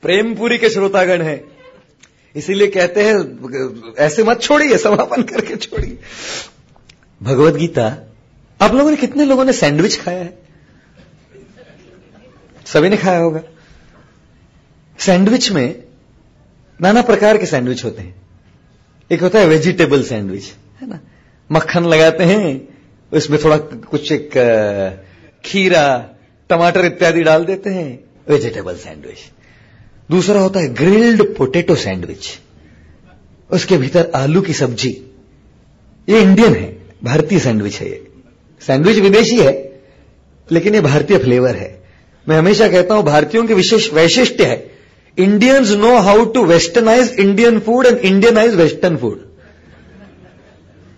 प्रेमपुरी के श्रोतागण हैं, इसीलिए कहते हैं ऐसे मत छोड़िए, समापन करके छोड़िए। भगवत गीता, आप लोगों ने कितने लोगों ने सैंडविच खाया है? सभी ने खाया होगा। सैंडविच में नाना प्रकार के सैंडविच होते हैं। एक होता है वेजिटेबल सैंडविच, है ना, मक्खन लगाते हैं, उसमें थोड़ा कुछ एक खीरा, टमाटर इत्यादि डाल देते हैं, वेजिटेबल सैंडविच। दूसरा होता है ग्रिल्ड पोटैटो सैंडविच, उसके भीतर आलू की सब्जी। ये इंडियन है, भारतीय सैंडविच है। ये सैंडविच विदेशी है, लेकिन ये भारतीय फ्लेवर है। मैं हमेशा कहता हूं भारतीयों की विशेष वैशिष्ट्य है, Indians know how to westernize Indian food and Indianize western food.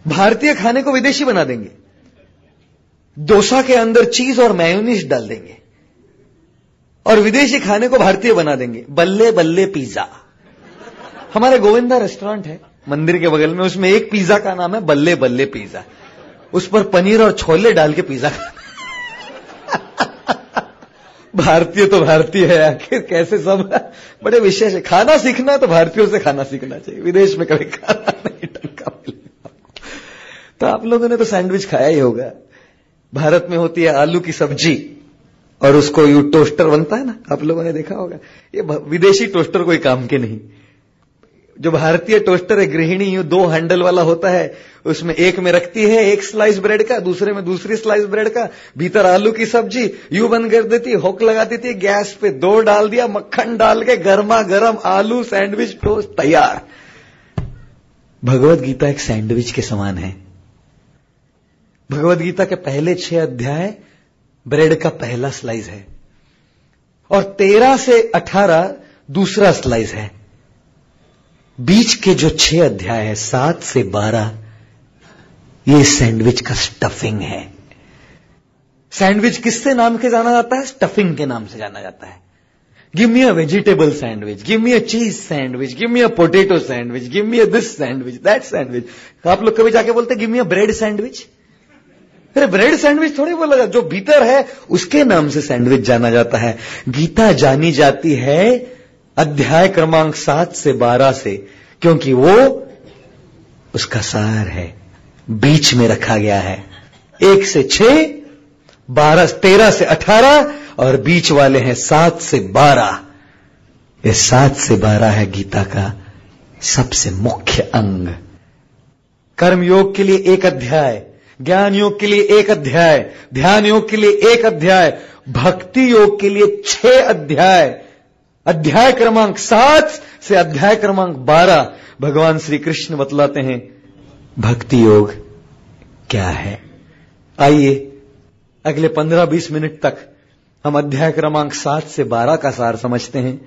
भारतीय खाने को विदेशी बना देंगे, डोसा के अंदर चीज और मेयोनीज डाल देंगे, और विदेशी खाने को भारतीय बना देंगे। बल्ले बल्ले पिज्जा, हमारे गोविंदा रेस्टोरेंट है मंदिर के बगल में, उसमें एक पिज्जा का नाम है बल्ले बल्ले पिज्जा। उस पर पनीर और छोले डाल के पिज्जा भारतीय तो भारतीय है, आखिर कैसे सब बड़े विशेष है। खाना सीखना है तो भारतीयों से खाना सीखना चाहिए, विदेश में कभी खाना नहीं ढंग का मिलेगा। तो आप लोगों ने तो सैंडविच खाया ही होगा। भारत में होती है आलू की सब्जी, और उसको यू टोस्टर बनता है ना, आप लोगों ने देखा होगा। ये विदेशी टोस्टर कोई काम के नहीं। जो भारतीय टोस्टर है, गृहिणी यूं 2 हैंडल वाला होता है, उसमें एक में रखती है 1 स्लाइस ब्रेड का, दूसरे में दूसरी स्लाइस ब्रेड का, भीतर आलू की सब्जी यूं बंद कर देती है, हुक लगा देती है, गैस पे 2 डाल दिया, मक्खन डाल के गर्मा गर्म आलू सैंडविच टोस्ट तैयार। भगवत गीता एक सैंडविच के समान है। भगवत गीता के पहले 6 अध्याय ब्रेड का पहला स्लाइस है, और 13 से 18 दूसरा स्लाइस है। बीच के जो 6 अध्याय है 7 से 12, ये सैंडविच का स्टफिंग है। सैंडविच किससे नाम के जाना जाता है? स्टफिंग के नाम से जाना जाता है। Give me a vegetable sandwich, give me a cheese sandwich, give me a potato sandwich, give me a this sandwich, that sandwich. आप लोग कभी जाके बोलते गिव मी अ ब्रेड सैंडविच? अरे ब्रेड सैंडविच थोड़ी बोला, जो भीतर है उसके नाम से सैंडविच जाना जाता है। गीता जानी जाती है अध्याय क्रमांक 7 से 12 से, क्योंकि वो उसका सार है, बीच में रखा गया है। 1 से 6, 13 से 18, और बीच वाले हैं 7 से 12। ये 7 से 12 है गीता का सबसे मुख्य अंग। कर्म योग के लिए 1 अध्याय, ज्ञान योग के लिए 1 अध्याय, ध्यान योग के लिए 1 अध्याय, भक्ति योग के लिए 6 अध्याय। अध्याय क्रमांक 7 से अध्याय क्रमांक 12 भगवान श्री कृष्ण बतलाते हैं भक्ति योग क्या है। आइए अगले 15-20 मिनट तक हम अध्याय क्रमांक 7 से 12 का सार समझते हैं,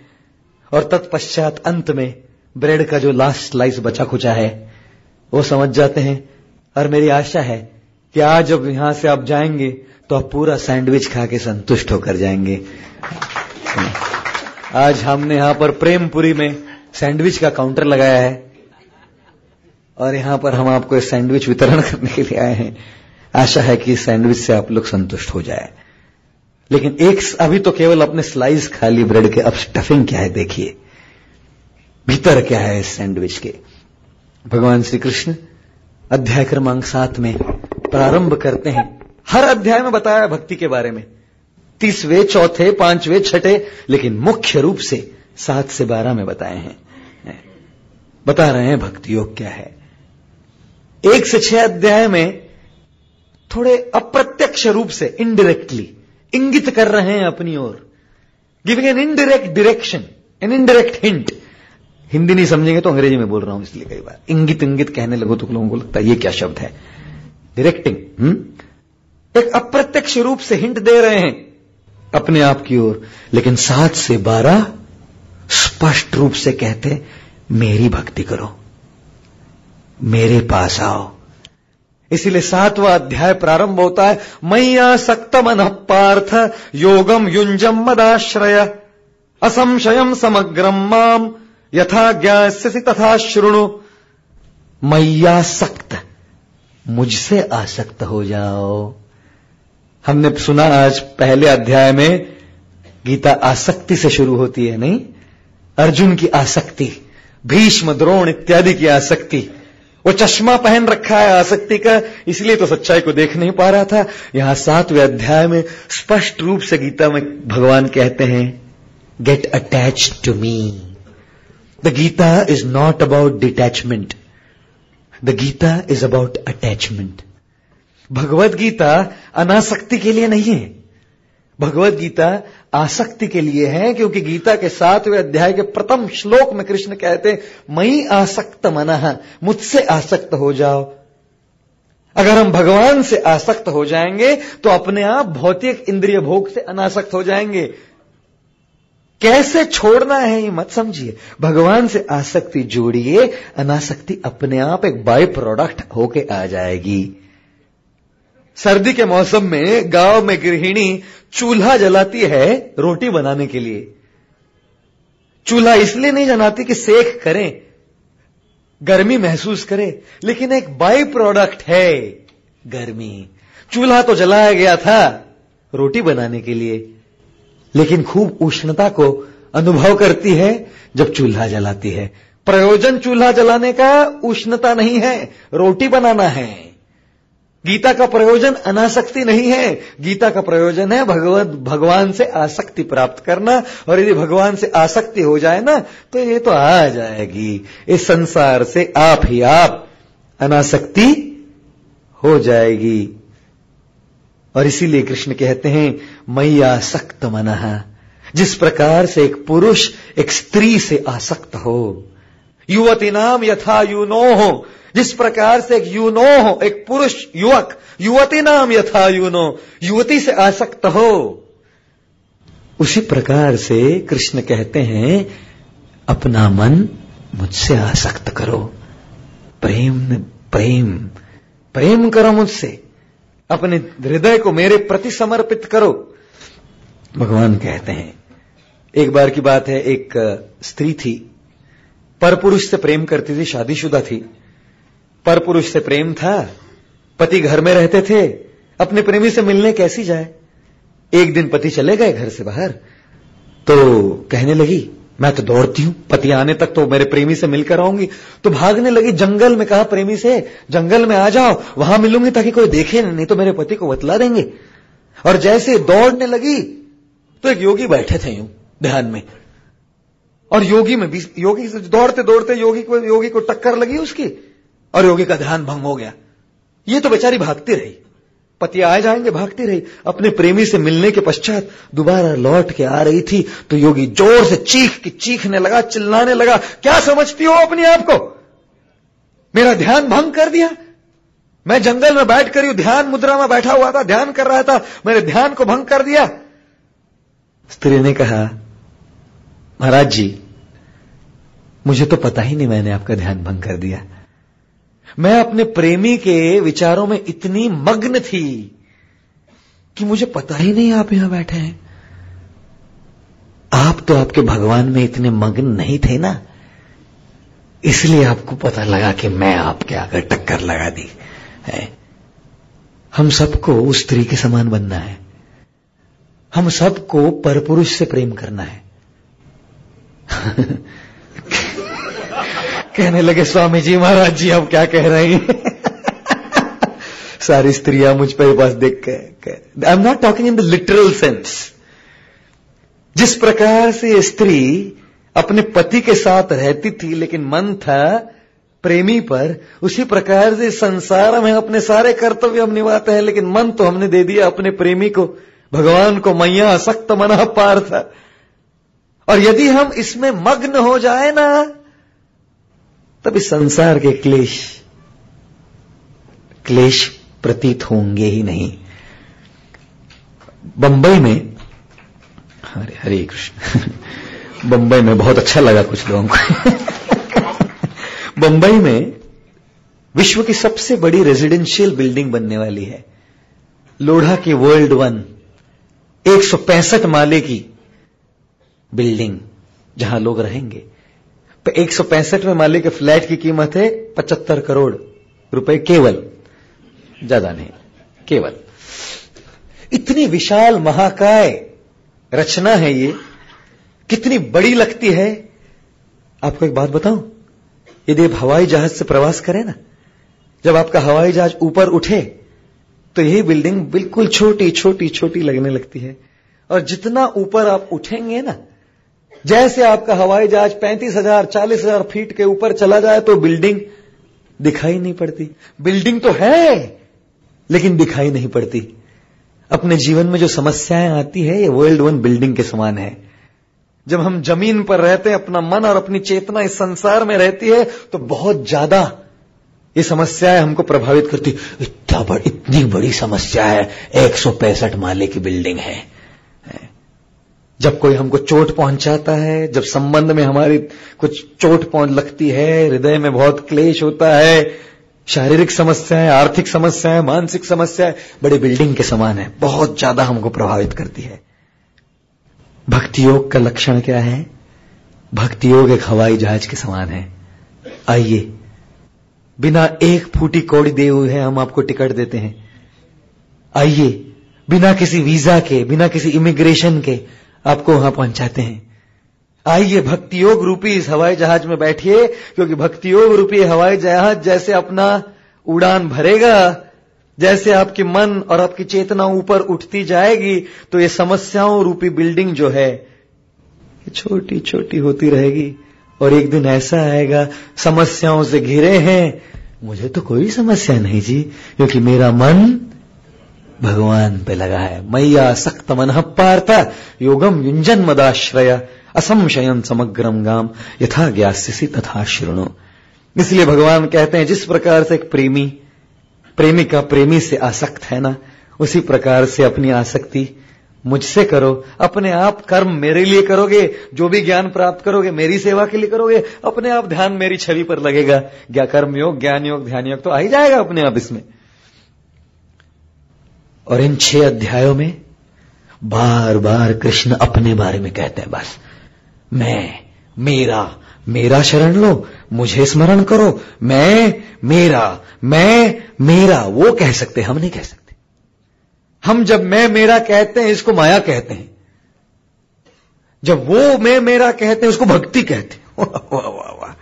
और तत्पश्चात अंत में ब्रेड का जो लास्ट स्लाइस बचा खुचा है वो समझ जाते हैं। और मेरी आशा है कि आज जब यहां से आप जाएंगे तो आप पूरा सैंडविच खा के संतुष्ट होकर जाएंगे। आज हमने यहां पर प्रेमपुरी में सैंडविच का काउंटर लगाया है, और यहां पर हम आपको सैंडविच वितरण करने के लिए आए हैं। आशा है कि इस सैंडविच से आप लोग संतुष्ट हो जाए। लेकिन अभी तो केवल अपने स्लाइस खा ली ब्रेड के, अब स्टफिंग क्या है देखिए, भीतर क्या है इस सैंडविच के। भगवान श्री कृष्ण अध्याय क्रमांक 7 में प्रारंभ करते हैं। हर अध्याय में बताया भक्ति के बारे में, 30वें, 4थे, 5वें, 6ठे, लेकिन मुख्य रूप से 7 से 12 में बताए हैं। बता रहे हैं भक्ति योग क्या है। 1 से 6 अध्याय में थोड़े अप्रत्यक्ष रूप से, इनडायरेक्टली इंगित कर रहे हैं अपनी ओर, giving an indirect direction, an indirect hint. Hindi नहीं समझेंगे तो अंग्रेजी में बोल रहा हूं, इसलिए कई बार इंगित इंगित कहने लगो तो लोगों को लगता है ये क्या शब्द है, डायरेक्टिंग। एक अप्रत्यक्ष रूप से हिंट दे रहे हैं अपने आप की ओर। लेकिन 7 से 12 स्पष्ट रूप से कहते मेरी भक्ति करो, मेरे पास आओ। इसीलिए 7वां अध्याय प्रारंभ होता है मय्या सक्तमनः पार्थ योगम युंजम मदाश्रय असंशयम समग्रम माम यथा ज्ञास्यसि तथा शृणु। मय्या सक्त, मुझसे आसक्त हो जाओ। हमने सुना आज पहले अध्याय में गीता आसक्ति से शुरू होती है, नहीं, अर्जुन की आसक्ति, भीष्म द्रोण इत्यादि की आसक्ति। वो चश्मा पहन रखा है आसक्ति का, इसलिए तो सच्चाई को देख नहीं पा रहा था। यहां 7वें अध्याय में स्पष्ट रूप से गीता में भगवान कहते हैं, get attached to me. The Gita is not about detachment, the Gita is about attachment. Bhagavad Gita अनासक्ति के लिए नहीं है, भगवत गीता आसक्ति के लिए है। क्योंकि गीता के 7वें अध्याय के प्रथम श्लोक में कृष्ण कहते हैं, मई आसक्त मनः, मुझसे आसक्त हो जाओ। अगर हम भगवान से आसक्त हो जाएंगे तो अपने आप भौतिक इंद्रिय भोग से अनासक्त हो जाएंगे। कैसे छोड़ना है ये मत समझिए, भगवान से आसक्ति जोड़िए, अनासक्ति अपने आप एक बाय प्रोडक्ट होके आ जाएगी। सर्दी के मौसम में गांव में गृहिणी चूल्हा जलाती है रोटी बनाने के लिए। चूल्हा इसलिए नहीं जलाती कि सेक करें, गर्मी महसूस करें, लेकिन एक बाय प्रोडक्ट है गर्मी। चूल्हा तो जलाया गया था रोटी बनाने के लिए, लेकिन खूब उष्णता को अनुभव करती है जब चूल्हा जलाती है। प्रयोजन चूल्हा जलाने का उष्णता नहीं है, रोटी बनाना है। गीता का प्रयोजन अनासक्ति नहीं है, गीता का प्रयोजन है भगवान से आसक्ति प्राप्त करना। और यदि भगवान से आसक्ति हो जाए ना तो ये तो आ जाएगी, इस संसार से आप ही आप अनासक्ति हो जाएगी। और इसीलिए कृष्ण कहते हैं, मयि आसक्त मनः। जिस प्रकार से एक पुरुष एक स्त्री से आसक्त हो, युवती नाम यथा यूनोः, जिस प्रकार से एक यूनो हो, एक पुरुष युवक युवती नाम यथा यूनो, युवती से आसक्त हो, उसी प्रकार से कृष्ण कहते हैं, अपना मन मुझसे आसक्त करो। प्रेम प्रेम प्रेम करो मुझसे, अपने हृदय को मेरे प्रति समर्पित करो। भगवान कहते हैं, एक बार की बात है, एक स्त्री थी, परपुरुष से प्रेम करती थी, शादीशुदा थी, परपुरुष से प्रेम था, पति घर में रहते थे, अपने प्रेमी से मिलने कैसी जाए। एक दिन पति चले गए घर से बाहर, तो कहने लगी, मैं तो दौड़ती हूं, पति आने तक तो मेरे प्रेमी से मिलकर आऊंगी। तो भागने लगी, जंगल में कहा प्रेमी से, जंगल में आ जाओ, वहां मिलूंगी ताकि कोई देखे नहीं तो मेरे पति को बतला देंगे। और जैसे दौड़ने लगी तो एक योगी बैठे थे यूं ध्यान में, और योगी से दौड़ते दौड़ते योगी को टक्कर लगी उसकी, और योगी का ध्यान भंग हो गया। ये तो बेचारी भागती रही, पति आए जाएंगे, भागती रही। अपने प्रेमी से मिलने के पश्चात दोबारा लौट के आ रही थी तो योगी जोर से चीखने लगा, चिल्लाने लगा, क्या समझती हो अपने आप को, मेरा ध्यान भंग कर दिया। मैं जंगल में बैठ कर ध्यान मुद्रा में बैठा हुआ था, ध्यान कर रहा था, मेरे ध्यान को भंग कर दिया। स्त्री ने कहा, महाराज जी, मुझे तो पता ही नहीं मैंने आपका ध्यान भंग कर दिया। मैं अपने प्रेमी के विचारों में इतनी मग्न थी कि मुझे पता ही नहीं आप यहां बैठे हैं। आप तो आपके भगवान में इतने मग्न नहीं थे ना, इसलिए आपको पता लगा कि मैं आपके आगे टक्कर लगा दी है। हम सबको उस स्त्री के समान बनना है, हम सबको परपुरुष से प्रेम करना है। कहने लगे, स्वामी जी महाराज जी आप क्या कह रही हैं? सारी स्त्रियां मुझ पर बस देख के, I am not talking in the literal sense. जिस प्रकार से ये स्त्री अपने पति के साथ रहती थी लेकिन मन था प्रेमी पर, उसी प्रकार से संसार में अपने सारे कर्तव्य हम निभाते हैं लेकिन मन तो हमने दे दिया अपने प्रेमी को, भगवान को। मैया आसक्त मनः पार्थ। और यदि हम इसमें मग्न हो जाए ना, तब इस संसार के क्लेश प्रतीत होंगे ही नहीं। बंबई में, हरे कृष्ण, बंबई में बहुत अच्छा लगा कुछ लोगों को। बंबई में विश्व की सबसे बड़ी रेजिडेंशियल बिल्डिंग बनने वाली है, लोढ़ा की वर्ल्ड 1, 165 माले की बिल्डिंग जहां लोग रहेंगे। 165वें माले के फ्लैट की कीमत है 75 करोड़ रुपए केवल, ज्यादा नहीं, केवल। इतनी विशाल महाकाय रचना है ये, कितनी बड़ी लगती है, आपको एक बात बताऊं, यदि आप हवाई जहाज से प्रवास करें ना, जब आपका हवाई जहाज ऊपर उठे तो यही बिल्डिंग बिल्कुल छोटी छोटी छोटी लगने लगती है, और जितना ऊपर आप उठेंगे ना, जैसे आपका हवाई जहाज 35,000 40,000 फीट के ऊपर चला जाए तो बिल्डिंग दिखाई नहीं पड़ती। बिल्डिंग तो है लेकिन दिखाई नहीं पड़ती। अपने जीवन में जो समस्याएं आती है ये वर्ल्ड वन बिल्डिंग के समान है। जब हम जमीन पर रहते हैं, अपना मन और अपनी चेतना इस संसार में रहती है, तो बहुत ज्यादा ये समस्याएं हमको प्रभावित करती। इतनी बड़ी समस्या है, 165 माले की बिल्डिंग है। जब कोई हमको चोट पहुंचाता है, जब संबंध में हमारी कुछ चोट लगती है, हृदय में बहुत क्लेश होता है, शारीरिक समस्याएं, आर्थिक समस्याएं, मानसिक समस्याएं बड़ी बिल्डिंग के समान है, बहुत ज्यादा हमको प्रभावित करती है। भक्ति योग का लक्षण क्या है? भक्ति योग एक हवाई जहाज के समान है। आइए, बिना एक फूटी कौड़ी दिए हुए हम आपको टिकट देते हैं। आइए, बिना किसी वीजा के, बिना किसी इमिग्रेशन के आपको वहां पहुंचाते हैं। आइए, भक्ति योग रूपी इस हवाई जहाज में बैठिए, क्योंकि भक्ति योग रूपी हवाई जहाज जैसे अपना उड़ान भरेगा, जैसे आपके मन और आपकी चेतना ऊपर उठती जाएगी, तो ये समस्याओं रूपी बिल्डिंग जो है छोटी छोटी होती रहेगी, और एक दिन ऐसा आएगा, समस्याओं से घिरे हैं, मुझे तो कोई समस्या नहीं जी, क्योंकि मेरा मन भगवान पे लगा है। मैया सक्त मनः पार्थ योगम युंजन मदाश्रय असंशयन समग्रम गाम यथा ज्ञास्यसि तथा शृणु। इसलिए भगवान कहते हैं, जिस प्रकार से एक प्रेमिका प्रेमी से आसक्त है ना, उसी प्रकार से अपनी आसक्ति मुझसे करो। अपने आप कर्म मेरे लिए करोगे, जो भी ज्ञान प्राप्त करोगे मेरी सेवा के लिए करोगे, अपने आप ध्यान मेरी छवि पर लगेगा। कर्म योग, ज्ञान योग, ध्यान योग तो आ ही जाएगा अपने आप इसमें। और इन 6 अध्यायों में बार बार कृष्ण अपने बारे में कहते हैं, बस मेरा शरण लो, मुझे स्मरण करो, मेरा वो कह सकते, हम नहीं कह सकते। हम जब मैं मेरा कहते हैं इसको माया कहते हैं, जब वो मैं मेरा कहते हैं उसको भक्ति कहते हैं। वाह वाह वाह वाह।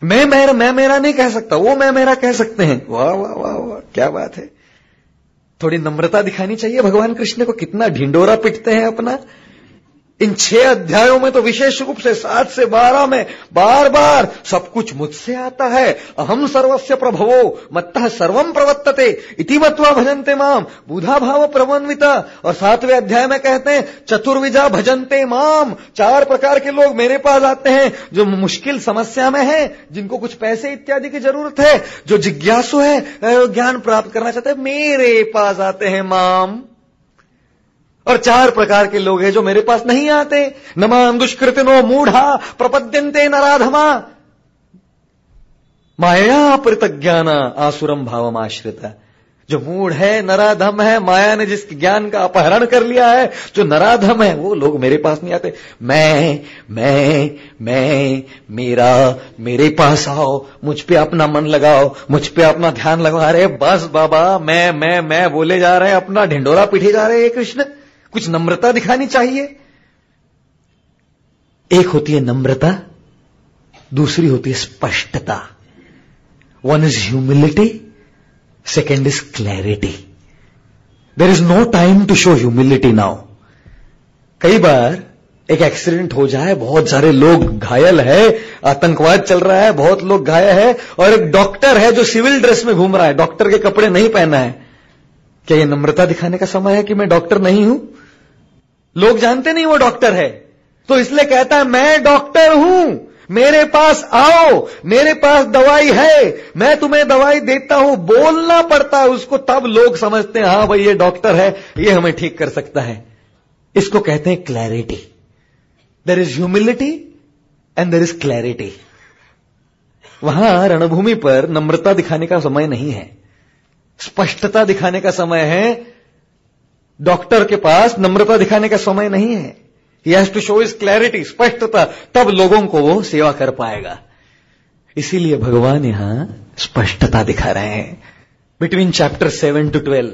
मैं मेरा नहीं कह सकता, वो मैं मेरा कह सकते हैं। वाह वाह वाह वाह, क्या बात है। थोड़ी नम्रता दिखानी चाहिए भगवान कृष्ण को, कितना ढिंडोरा पिटते हैं अपना। इन 6 अध्यायों में तो विशेष रूप से 7 से 12 में बार बार सब कुछ मुझसे आता है। अहम सर्वस्य प्रभवो मत्तः सर्वम प्रवर्तते इति मत्वा भजन्ते माम बुधा भाव प्रवन्विता। और 7वें अध्याय में कहते हैं, चतुर्विजा भजन्ते माम, 4 प्रकार के लोग मेरे पास आते हैं, जो मुश्किल समस्या में है, जिनको कुछ पैसे इत्यादि की जरूरत है, जो जिज्ञासु है, ज्ञान प्राप्त करना चाहते हैं, मेरे पास आते हैं माम। और 4 प्रकार के लोग हैं जो मेरे पास नहीं आते। नमाम दुष्कृतिनो मूढ़ा प्रपद्यन्ते नराधमा माया परितज्ञाना आसुरम भावम आश्रिता। जो मूढ़ है, नराधम है, माया ने जिसके ज्ञान का अपहरण कर लिया है, जो नराधम है, वो लोग मेरे पास नहीं आते। मेरा, मेरे पास आओ, मुझ पे अपना मन लगाओ, मुझ पे अपना ध्यान लगाओ। अरे बस बाबा, मैं बोले जा रहे हैं, अपना ढिंडोरा पीटे जा रहे हैं कृष्ण। कुछ नम्रता दिखानी चाहिए। एक होती है नम्रता, दूसरी होती है स्पष्टता। One is humility, second is clarity. There is no time to show humility now. कई बार एक एक्सीडेंट हो जाए, बहुत सारे लोग घायल है, आतंकवाद चल रहा है, बहुत लोग घायल है, और एक डॉक्टर है जो सिविल ड्रेस में घूम रहा है, डॉक्टर के कपड़े नहीं पहना है। क्या यह नम्रता दिखाने का समय है कि मैं डॉक्टर नहीं हूं? लोग जानते नहीं वो डॉक्टर है, तो इसलिए कहता है मैं डॉक्टर हूं, मेरे पास आओ, मेरे पास दवाई है, मैं तुम्हें दवाई देता हूं। बोलना पड़ता है उसको, तब लोग समझते हैं हां भाई ये डॉक्टर है, ये हमें ठीक कर सकता है। इसको कहते हैं clarity. There is humility and there is clarity. वहां रणभूमि पर नम्रता दिखाने का समय नहीं है, स्पष्टता दिखाने का समय है। डॉक्टर के पास नम्रता दिखाने का समय नहीं है। He has to show his clarity, स्पष्टता, तब लोगों को वो सेवा कर पाएगा। इसीलिए भगवान यहां स्पष्टता दिखा रहे हैं। Between chapter 7 to 12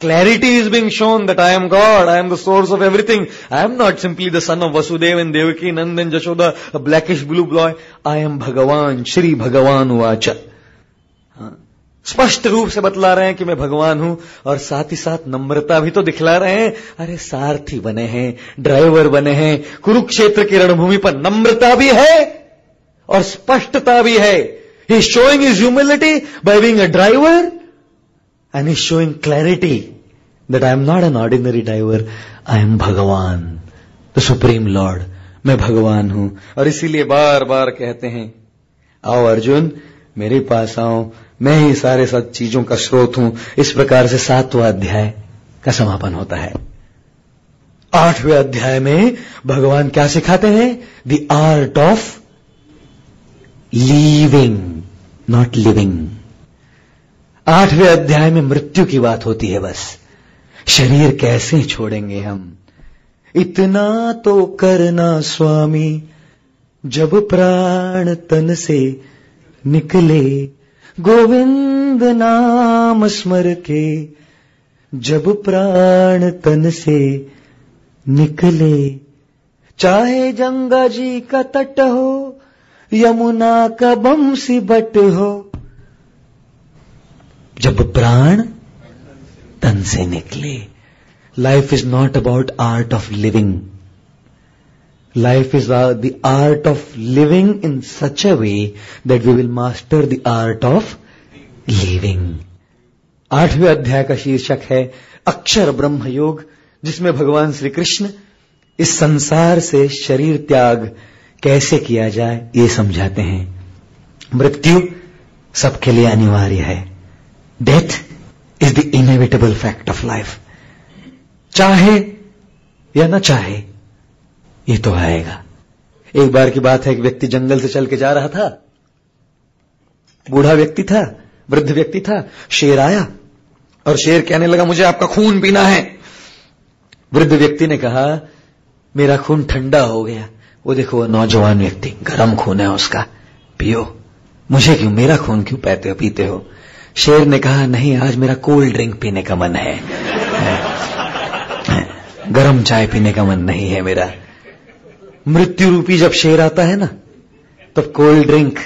Clarity is being shown that I am God, I am the source of everything. I am not simply the son of Vasudeva and Devaki, Nand and Jashoda, a blackish blue boy. I am Bhagavan, Shri Bhagavan Vacha. स्पष्ट रूप से बतला रहे हैं कि मैं भगवान हूं, और साथ ही साथ नम्रता भी तो दिखला रहे हैं. अरे सारथी बने हैं, ड्राइवर बने हैं, कुरुक्षेत्र की रणभूमि पर नम्रता भी है और स्पष्टता भी है. He is showing his humility by being a driver, and he is showing clarity that I am not an ordinary driver, I am Bhagavan, the Supreme Lord. मैं भगवान हूं. और इसीलिए बार बार कहते हैं, आओ अर्जुन मेरे पास आओ, मैं ही सारे सब चीजों का स्रोत हूं. इस प्रकार से 7वां अध्याय का समापन होता है. 8वें अध्याय में भगवान क्या सिखाते हैं? The art of leaving, not living. 8वें अध्याय में मृत्यु की बात होती है. बस शरीर कैसे छोड़ेंगे हम? इतना तो करना स्वामी जब प्राण तन से निकले, गोविंद नाम स्मर के जब प्राण तन से निकले. चाहे गंगा जी का तट हो, यमुना का बंसी बट हो, जब प्राण तन से निकले. Life is not about art of living. Life is the art of living in such a way that we will master the art of living. 8वें अध्याय का शीर्षक है अक्षर ब्रह्म योग, जिसमें भगवान श्री कृष्ण इस संसार से शरीर त्याग कैसे किया जाए ये समझाते हैं. मृत्यु सबके लिए अनिवार्य है. Death is the inevitable fact of life. चाहे या न चाहे ये तो आएगा. एक बार की बात है, एक व्यक्ति जंगल से चल के जा रहा था. बूढ़ा व्यक्ति था, वृद्ध व्यक्ति था. शेर आया और शेर कहने लगा, मुझे आपका खून पीना है. वृद्ध व्यक्ति ने कहा, मेरा खून ठंडा हो गया. वो देखो वो नौजवान व्यक्ति, गर्म खून है उसका, पियो. मुझे क्यों, मेरा खून क्यों पीते हो? शेर ने कहा, नहीं, आज मेरा कोल्ड ड्रिंक पीने का मन है, गर्म चाय पीने का मन नहीं है मेरा. मृत्यु रूपी जब शेर आता है ना, तब कोल्ड ड्रिंक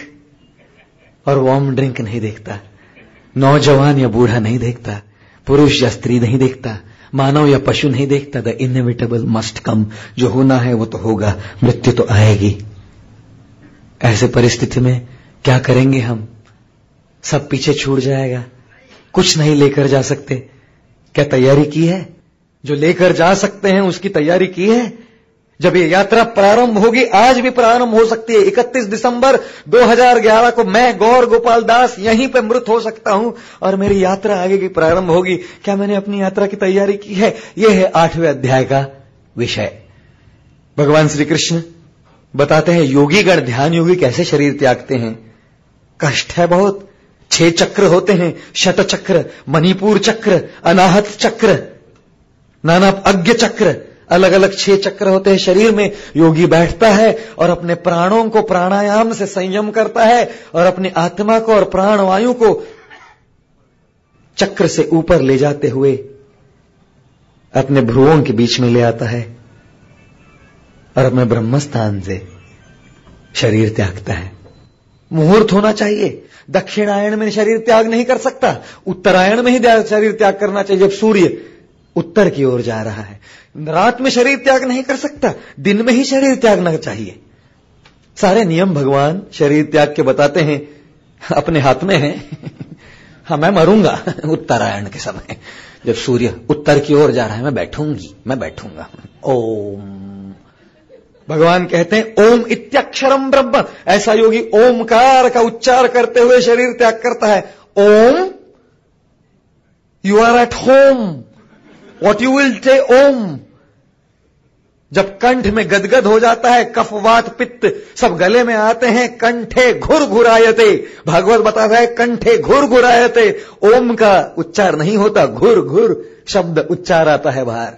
और वार्म ड्रिंक नहीं देखता, नौजवान या बूढ़ा नहीं देखता, पुरुष या स्त्री नहीं देखता, मानव या पशु नहीं देखता. The inevitable must come. जो होना है वो तो होगा, मृत्यु तो आएगी. ऐसे परिस्थिति में क्या करेंगे हम? सब पीछे छूट जाएगा, कुछ नहीं लेकर जा सकते. क्या तैयारी की है? जो लेकर जा सकते हैं उसकी तैयारी की है. जब ये यात्रा प्रारंभ होगी, आज भी प्रारंभ हो सकती है. 31 दिसंबर 2011 को मैं गौर गोपाल दास यहीं पे मृत हो सकता हूं और मेरी यात्रा आगे की प्रारंभ होगी. क्या मैंने अपनी यात्रा की तैयारी की है? यह है 8वें अध्याय का विषय. भगवान श्री कृष्ण बताते हैं योगी गण, ध्यान योगी कैसे शरीर त्यागते हैं. कष्ट है बहुत. 6 चक्र होते हैं, शत चक्र, मणिपुर चक्र, अनाहत चक्र, नाना अज्ञ चक्र, अलग अलग 6 चक्र होते हैं शरीर में. योगी बैठता है और अपने प्राणों को प्राणायाम से संयम करता है और अपनी आत्मा को और प्राणवायु को चक्र से ऊपर ले जाते हुए अपने भ्रुवों के बीच में ले आता है और अपने ब्रह्मस्थान से शरीर त्यागता है. मुहूर्त होना चाहिए. दक्षिणायन में शरीर त्याग नहीं कर सकता, उत्तरायण में ही शरीर त्याग करना चाहिए, जब सूर्य उत्तर की ओर जा रहा है. रात में शरीर त्याग नहीं कर सकता, दिन में ही शरीर त्यागना चाहिए. सारे नियम भगवान शरीर त्याग के बताते हैं, अपने हाथ में है. हाँ, मैं मरूंगा उत्तरायण के समय, जब सूर्य उत्तर की ओर जा रहा है, मैं बैठूंगा. ओम. भगवान कहते हैं ओम इत्यक्षरम ब्रह्म. ऐसा योगी ओमकार का उच्चार करते हुए शरीर त्याग करता है. Om, you are at home. What you will say Om. जब कंठ में गदगद हो जाता है, कफवात पित्त सब गले में आते हैं, कंठे घुर घुरायते, भागवत बताता है कंठे घुर घुरायते. ओम का उच्चार नहीं होता, घुर घुर शब्द उच्चार आता है बाहर.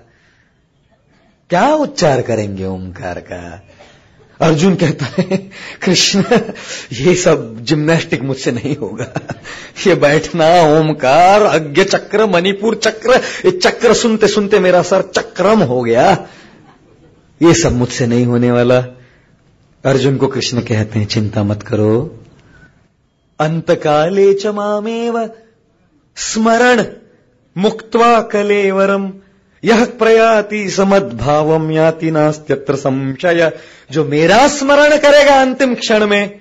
क्या उच्चार करेंगे ओमकार का? अर्जुन कहता है कृष्ण ये सब जिम्नास्टिक मुझसे नहीं होगा, ये बैठना, ओमकार, अज्ञ चक्र, मणिपुर चक्र, ये चक्र सुनते सुनते मेरा सर चक्रम हो गया, ये सब मुझसे नहीं होने वाला। अर्जुन को कृष्ण कहते हैं चिंता मत करो, अंतकाले च मामेव स्मरण मुक्त्वा कलेवरम यह प्रयाति समद्भावम याति नास्त्यत्र संशय। जो मेरा स्मरण करेगा अंतिम क्षण में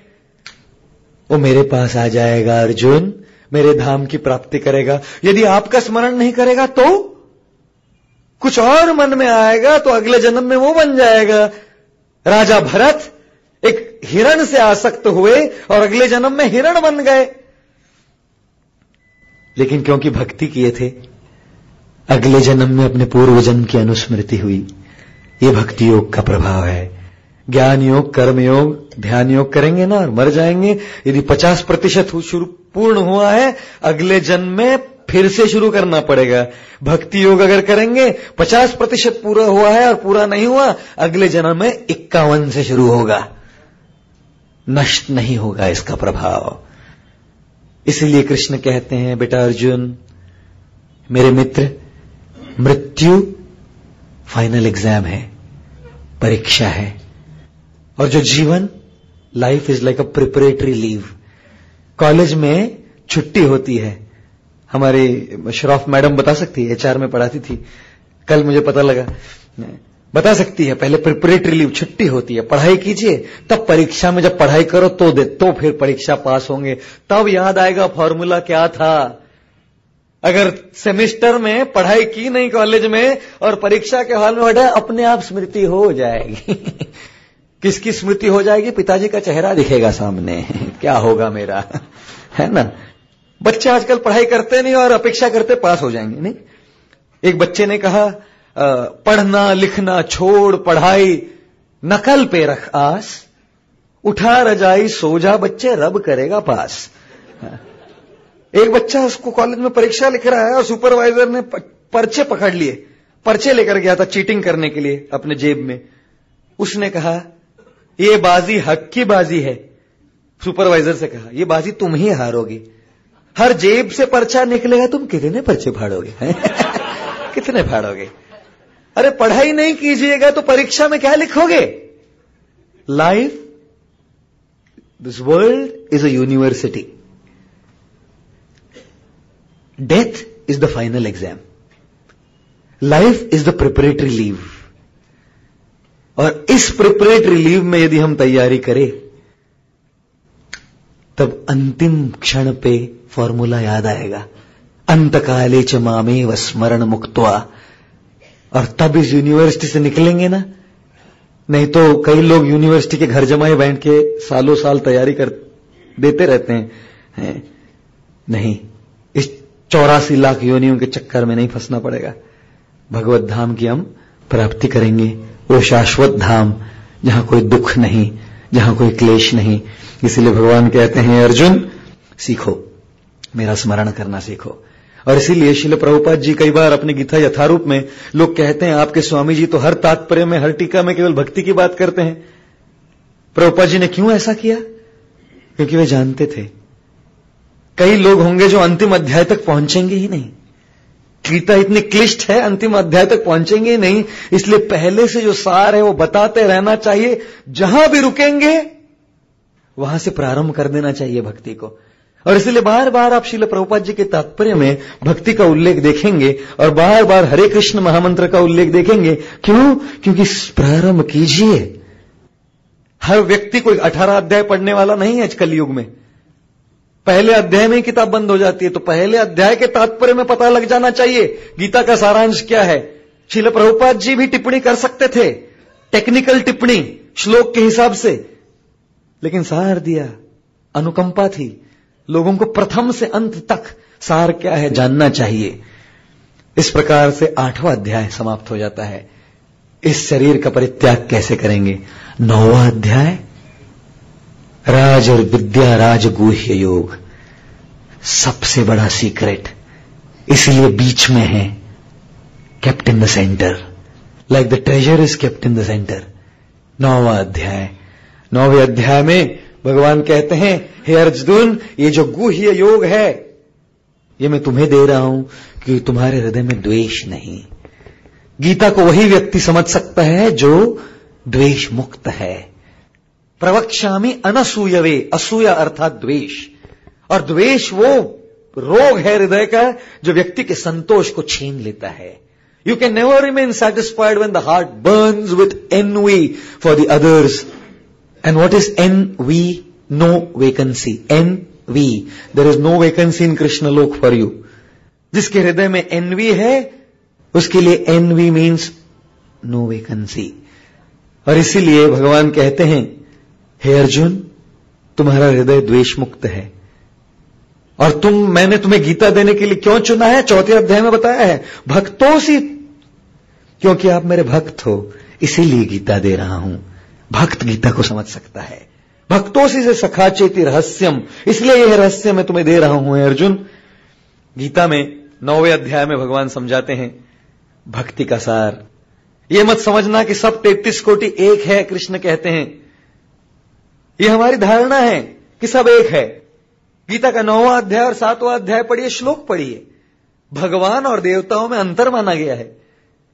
वो मेरे पास आ जाएगा अर्जुन, मेरे धाम की प्राप्ति करेगा। यदि आपका स्मरण नहीं करेगा तो कुछ और मन में आएगा तो अगले जन्म में वो बन जाएगा। राजा भरत एक हिरण से आसक्त हुए और अगले जन्म में हिरण बन गए, लेकिन क्योंकि भक्ति किए थे अगले जन्म में अपने पूर्व जन्म की अनुस्मृति हुई। ये भक्ति योग का प्रभाव है। ज्ञान योग, कर्म योग, ध्यान योग करेंगे ना और मर जाएंगे। यदि 50% पूर्ण हुआ है अगले जन्म में फिर से शुरू करना पड़ेगा। भक्ति योग अगर करेंगे 50% पूरा हुआ है और पूरा नहीं हुआ अगले जन्म में 51 से शुरू होगा, नष्ट नहीं होगा इसका प्रभाव। इसलिए कृष्ण कहते हैं बेटा अर्जुन, मेरे मित्र, मृत्यु फाइनल एग्जाम है, परीक्षा है, और जो जीवन, life is like a preparatory leave. College में छुट्टी होती है, हमारी श्रॉफ मैडम बता सकती है, एचआर में पढ़ाती थी, कल मुझे पता लगा, बता सकती है। पहले प्रिपरेटरी लीव छुट्टी होती है, पढ़ाई कीजिए, तब परीक्षा में जब पढ़ाई करो तो फिर परीक्षा पास होंगे, तब याद आएगा फॉर्मूला क्या था। अगर सेमेस्टर में पढ़ाई की नहीं कॉलेज में और परीक्षा के हॉल में बैठा, अपने आप स्मृति हो जाएगी। किसकी स्मृति हो जाएगी? पिताजी का चेहरा दिखेगा सामने, क्या होगा मेरा, है ना। बच्चे आजकल पढ़ाई करते नहीं और अपेक्षा करते पास हो जाएंगे, नहीं। एक बच्चे ने कहा पढ़ना लिखना छोड़ पढ़ाई, नकल पे रख आस, उठा रजाई सो जा बच्चे, रब करेगा पास। एक बच्चा उसको कॉलेज में परीक्षा लिख रहा है और सुपरवाइजर ने पर्चे पकड़ लिए, पर्चे लेकर गया था चीटिंग करने के लिए अपने जेब में। उसने कहा ये बाजी हक की बाजी है। सुपरवाइजर से कहा ये बाजी तुम ही हारोगे, हर जेब से पर्चा निकलेगा, तुम कितने पर्चे फाड़ोगे? कितने फाड़ोगे? अरे पढ़ाई नहीं कीजिएगा तो परीक्षा में क्या लिखोगे? Life, this world is a university, death is the final exam, life is the preparatory leave. और इस प्रिपरेटरी लीव में यदि हम तैयारी करें तब अंतिम क्षण पे फॉर्मूला याद आएगा, अंतकाले च मामेव स्मरण मुक्त्वा, और तब इस यूनिवर्सिटी से निकलेंगे ना। नहीं तो कई लोग यूनिवर्सिटी के घर जमाए बैठ के सालों साल तैयारी कर देते रहते हैं। नहीं, इस 84 लाख योनियों के चक्कर में नहीं फंसना पड़ेगा। भगवत धाम की हम प्राप्ति करेंगे, वो शाश्वत धाम जहां कोई दुख नहीं, जहां कोई क्लेश नहीं। इसीलिए भगवान कहते हैं अर्जुन सीखो, मेरा स्मरण करना सीखो। और इसीलिए श्रील प्रभुपाद जी कई बार अपनी गीता यथारूप में, लोग कहते हैं आपके स्वामी जी तो हर तात्पर्य में, हर टीका में केवल भक्ति की बात करते हैं। प्रभुपाद जी ने क्यों ऐसा किया? क्योंकि वे जानते थे कई लोग होंगे जो अंतिम अध्याय तक पहुंचेंगे ही नहीं। गीता इतनी क्लिष्ट है, अंतिम अध्याय तक पहुंचेंगे ही नहीं। इसलिए पहले से जो सार है वो बताते रहना चाहिए, जहां भी रुकेंगे वहां से प्रारंभ कर देना चाहिए भक्ति को। और इसलिए बार बार आप श्रील प्रभुपाद जी के तात्पर्य में भक्ति का उल्लेख देखेंगे और बार बार हरे कृष्ण महामंत्र का उल्लेख देखेंगे। क्यों? क्योंकि प्रारंभ कीजिए। हर व्यक्ति कोई 18 अध्याय पढ़ने वाला नहीं है आजकल युग में। पहले अध्याय में ही किताब बंद हो जाती है, तो पहले अध्याय के तात्पर्य में पता लग जाना चाहिए गीता का सारांश क्या है। श्रील प्रभुपाद जी भी टिप्पणी कर सकते थे, टेक्निकल टिप्पणी श्लोक के हिसाब से, लेकिन सार दिया, अनुकंपा थी। लोगों को प्रथम से अंत तक सार क्या है जानना चाहिए। इस प्रकार से 8वां अध्याय समाप्त हो जाता है। इस शरीर का परित्याग कैसे करेंगे? 9वां अध्याय राज और विद्या राज गुह्य योग, सबसे बड़ा सीक्रेट, इसलिए बीच में है, kept in the centre, like the treasure is kept in the centre. 9वां अध्याय 9वें अध्याय में भगवान कहते हैं, हे अर्जुन, ये जो गुह्य योग है ये मैं तुम्हें दे रहा हूं कि तुम्हारे हृदय में द्वेष नहीं। गीता को वही व्यक्ति समझ सकता है जो द्वेष मुक्त है। प्रवक्ष्यामि अनसूयवे, असूया अर्थात द्वेष, और द्वेष वो रोग है हृदय का जो व्यक्ति के संतोष को छीन लेता है। You can never remain satisfied when the heart burns with envy for the others. And what is envy? No vacancy. Envy. There is no vacancy in Krishna Lok for you. जिसके हृदय में envy है उसके लिए envy means no vacancy. और इसीलिए भगवान कहते हैं, हे अर्जुन, तुम्हारा हृदय द्वेष मुक्त है। और मैंने तुम्हें गीता देने के लिए क्यों चुना है? 4 अध्याय में बताया है, भक्तों से, क्योंकि आप मेरे भक्त हो इसीलिए गीता दे रहा हूं। भक्त गीता को समझ सकता है। भक्तों से सखा चेति रहस्यम, इसलिए यह रहस्य मैं तुम्हें दे रहा हूं अर्जुन। गीता में 9वें अध्याय में भगवान समझाते हैं भक्ति का सार। यह मत समझना कि सब 33 कोटि एक है। कृष्ण कहते हैं यह हमारी धारणा है कि सब एक है। गीता का 9वां अध्याय और 7वां अध्याय पढ़िए, श्लोक पढ़िए, भगवान और देवताओं में अंतर माना गया है।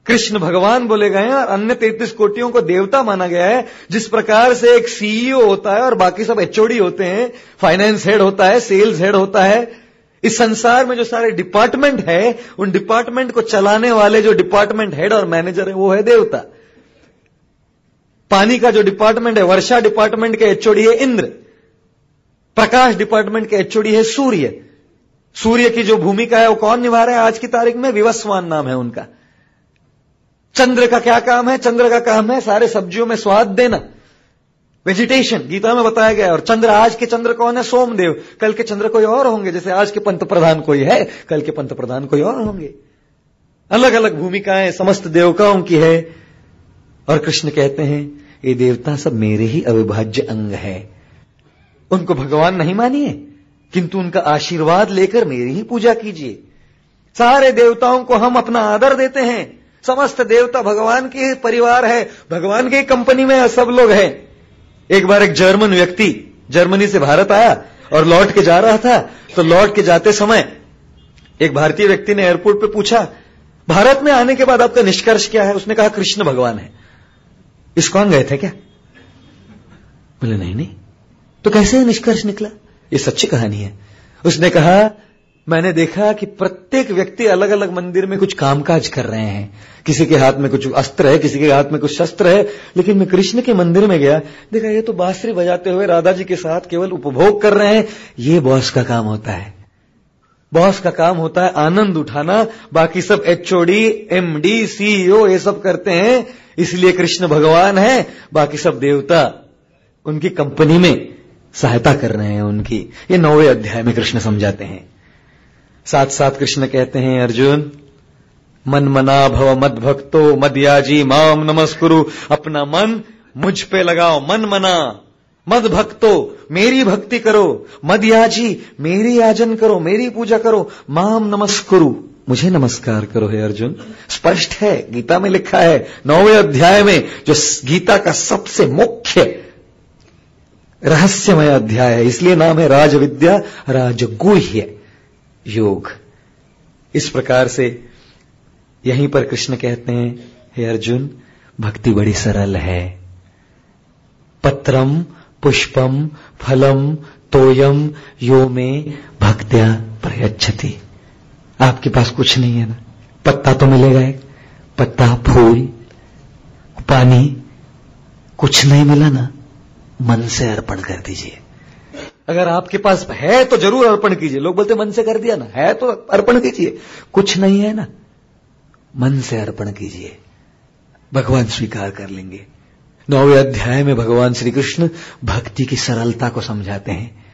कृष्ण भगवान बोले गए हैं और अन्य 33 कोटियों को देवता माना गया है। जिस प्रकार से एक सीईओ होता है और बाकी सब एचओडी होते हैं, फाइनेंस हेड होता है, सेल्स हेड होता है, इस संसार में जो सारे डिपार्टमेंट है उन डिपार्टमेंट को चलाने वाले जो डिपार्टमेंट हेड और मैनेजर है वो है देवता। पानी का जो डिपार्टमेंट है, वर्षा डिपार्टमेंट के एचओडी है इंद्र। प्रकाश डिपार्टमेंट के एचओडी है सूर्य। सूर्य की जो भूमिका है वो कौन निभा रहा है आज की तारीख में? विवस्वान नाम है उनका। चंद्र का क्या काम है? चंद्र का काम है सारे सब्जियों में स्वाद देना, वेजिटेशन, गीता में बताया गया है। और चंद्र, आज के चंद्र कौन है? सोमदेव। कल के चंद्र कोई और होंगे, जैसे आज के पंत प्रधान कोई है, कल के पंत प्रधान कोई और होंगे। अलग अलग भूमिकाएं समस्त देवताओं की है। और कृष्ण कहते हैं ये देवता सब मेरे ही अविभाज्य अंग है। उनको भगवान नहीं मानिए, किंतु उनका आशीर्वाद लेकर मेरी ही पूजा कीजिए। सारे देवताओं को हम अपना आदर देते हैं। समस्त देवता भगवान के परिवार है, भगवान की कंपनी में सब लोग हैं। एक बार एक जर्मन व्यक्ति जर्मनी से भारत आया और लौट के जा रहा था। तो लौट के जाते समय एक भारतीय व्यक्ति ने एयरपोर्ट पे पूछा, भारत में आने के बाद आपका निष्कर्ष क्या है? उसने कहा कृष्ण भगवान है। इस्कॉन गए थे क्या? बोले नहीं। तो कैसे निष्कर्ष निकला? ये सच्ची कहानी है। उसने कहा मैंने देखा कि प्रत्येक व्यक्ति अलग अलग मंदिर में कुछ कामकाज कर रहे हैं। किसी के हाथ में कुछ अस्त्र है, किसी के हाथ में कुछ शस्त्र है, लेकिन मैं कृष्ण के मंदिर में गया, देखा ये तो बांसुरी बजाते हुए राधा जी के साथ केवल उपभोग कर रहे हैं। ये बॉस का काम होता है। बॉस का काम होता है आनंद उठाना। बाकी सब एचओडी, एमडी, सीईओ ये सब करते हैं। इसलिए कृष्ण भगवान है, बाकी सब देवता उनकी कंपनी में सहायता कर रहे हैं उनकी। ये 9वें अध्याय में कृष्ण समझाते हैं। साथ साथ कृष्ण कहते हैं अर्जुन, मन मना भव मद भक्तो मदयाजी माम नमस्कुरु। अपना मन मुझ पे लगाओ। मन मना, मद भक्तो, मेरी भक्ति करो, मदयाजी, मेरी याजन करो, मेरी पूजा करो, माम नमस्कुरु, मुझे नमस्कार करो। हे अर्जुन, स्पष्ट है, गीता में लिखा है 9वें अध्याय में, जो गीता का सबसे मुख्य रहस्यमय अध्याय है, इसलिए नाम है राजविद्या राजगुह्य योग। इस प्रकार से यहीं पर कृष्ण कहते हैं, हे अर्जुन, भक्ति बड़ी सरल है। पत्रम पुष्पम फलम तोयम यो में भक्त्या प्रयच्छति। आपके पास कुछ नहीं है ना, पत्ता तो मिलेगा, एक पत्ता, फूल, पानी, कुछ नहीं मिला ना, मन से अर्पण कर दीजिए। अगर आपके पास है तो जरूर अर्पण कीजिए। लोग बोलते मन से कर दिया ना, है तो अर्पण कीजिए। कुछ नहीं है ना, मन से अर्पण कीजिए, भगवान स्वीकार कर लेंगे। 9वें अध्याय में भगवान श्री कृष्ण भक्ति की सरलता को समझाते हैं।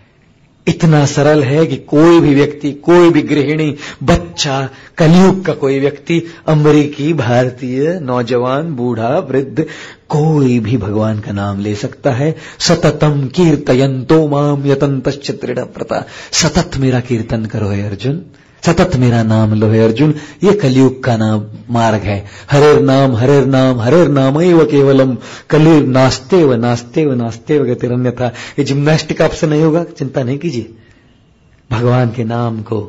इतना सरल है कि कोई भी व्यक्ति, कोई भी गृहिणी, बच्चा, कलयुग का कोई व्यक्ति, अमेरिकी, भारतीय, नौजवान, बूढ़ा, वृद्ध, कोई भी भगवान का नाम ले सकता है। सततम कीर्तयन्तो माम यतन्तश्च दृढ़व्रता। सतत मेरा कीर्तन करो हे अर्जुन, सतत मेरा नाम लो हे अर्जुन, ये कलयुग का नाम मार्ग है। हरेर नाम हरेर नाम हरेर नाम एव केवलम, कलयुग नास्तेव नास्तेव नास्तेव गतिरन्यथा। ये जिम्नास्टिक आपसे नहीं होगा, चिंता नहीं कीजिए। भगवान के नाम को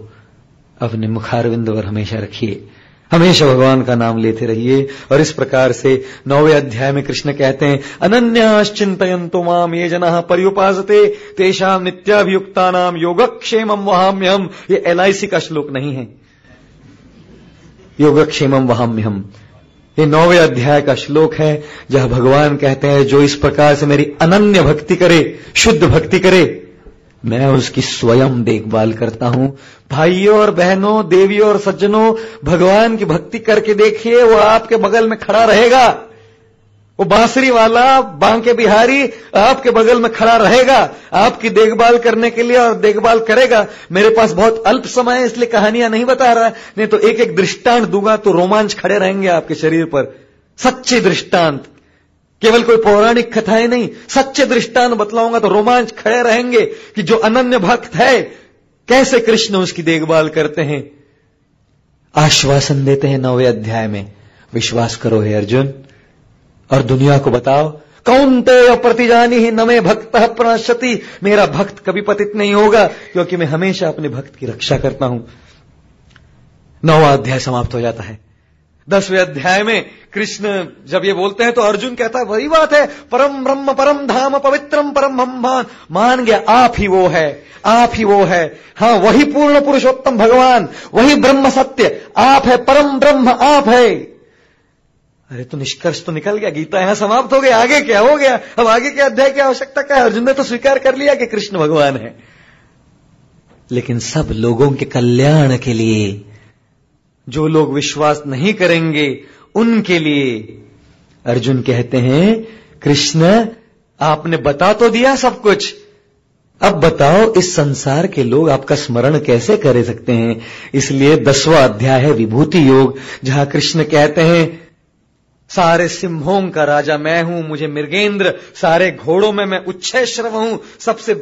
अपने मुखारविंद पर हमेशा रखिए, हमेशा भगवान का नाम लेते रहिए। और इस प्रकार से 9वें अध्याय में कृष्ण कहते हैं, अनन्याश्चिन्तयन्तो माम ये जनाः पर्युपासते तेषां नित्याभियुक्तानां योगक्षेमं वहाम्यहम्। ये LIC का श्लोक नहीं है, योगक्षेमं वहाम्यहम् ये 9वें अध्याय का श्लोक है, जहां भगवान कहते हैं जो इस प्रकार से मेरी अनन्य भक्ति करे, शुद्ध भक्ति करे, मैं उसकी स्वयं देखभाल करता हूं। भाइयों और बहनों, देवियों और सज्जनों, भगवान की भक्ति करके देखिए, वो आपके बगल में खड़ा रहेगा। वो बांसुरी वाला, बांके बिहारी आपके बगल में खड़ा रहेगा आपकी देखभाल करने के लिए, और देखभाल करेगा। मेरे पास बहुत अल्प समय है इसलिए कहानियां नहीं बता रहा, नहीं तो एक एक दृष्टांत दूंगा तो रोमांच खड़े रहेंगे आपके शरीर पर। सच्चे दृष्टांत, केवल कोई पौराणिक कथाएं नहीं, सच्चे दृष्टांत बतलाऊंगा तो रोमांच खड़े रहेंगे कि जो अनन्य भक्त है कैसे कृष्ण उसकी देखभाल करते हैं। आश्वासन देते हैं 9वें अध्याय में, विश्वास करो हे अर्जुन और दुनिया को बताओ, कौन्तेय प्रतिजानीहि न मे भक्तः प्रणश्यति। मेरा भक्त कभी पतित नहीं होगा, क्योंकि मैं हमेशा अपने भक्त की रक्षा करता हूं। 9वां अध्याय समाप्त हो जाता है। 10वें अध्याय में कृष्ण जब ये बोलते हैं तो अर्जुन कहता है वही बात है, परम ब्रह्म परम धाम पवित्रम परम ब्रह्म। मान गया आप ही वो है, आप ही वो है। हां, वही पूर्ण पुरुषोत्तम भगवान, वही ब्रह्म सत्य, आप है परम ब्रह्म, आप है। अरे तो निष्कर्ष तो निकल गया, गीता यहां समाप्त हो गई, आगे क्या हो गया? अब आगे के अध्याय की आवश्यकता क्या है? अर्जुन ने तो स्वीकार कर लिया कि कृष्ण भगवान है, लेकिन सब लोगों के कल्याण के लिए, जो लोग विश्वास नहीं करेंगे उनके लिए अर्जुन कहते हैं, कृष्ण आपने बता तो दिया सब कुछ, अब बताओ इस संसार के लोग आपका स्मरण कैसे कर सकते हैं। इसलिए 10वां अध्याय है विभूति योग, जहां कृष्ण कहते हैं सारे सिंहों का राजा मैं हूं, मुझे मृगेंद्र, सारे घोड़ों में मैं उच्छैश्रव हूं, सबसे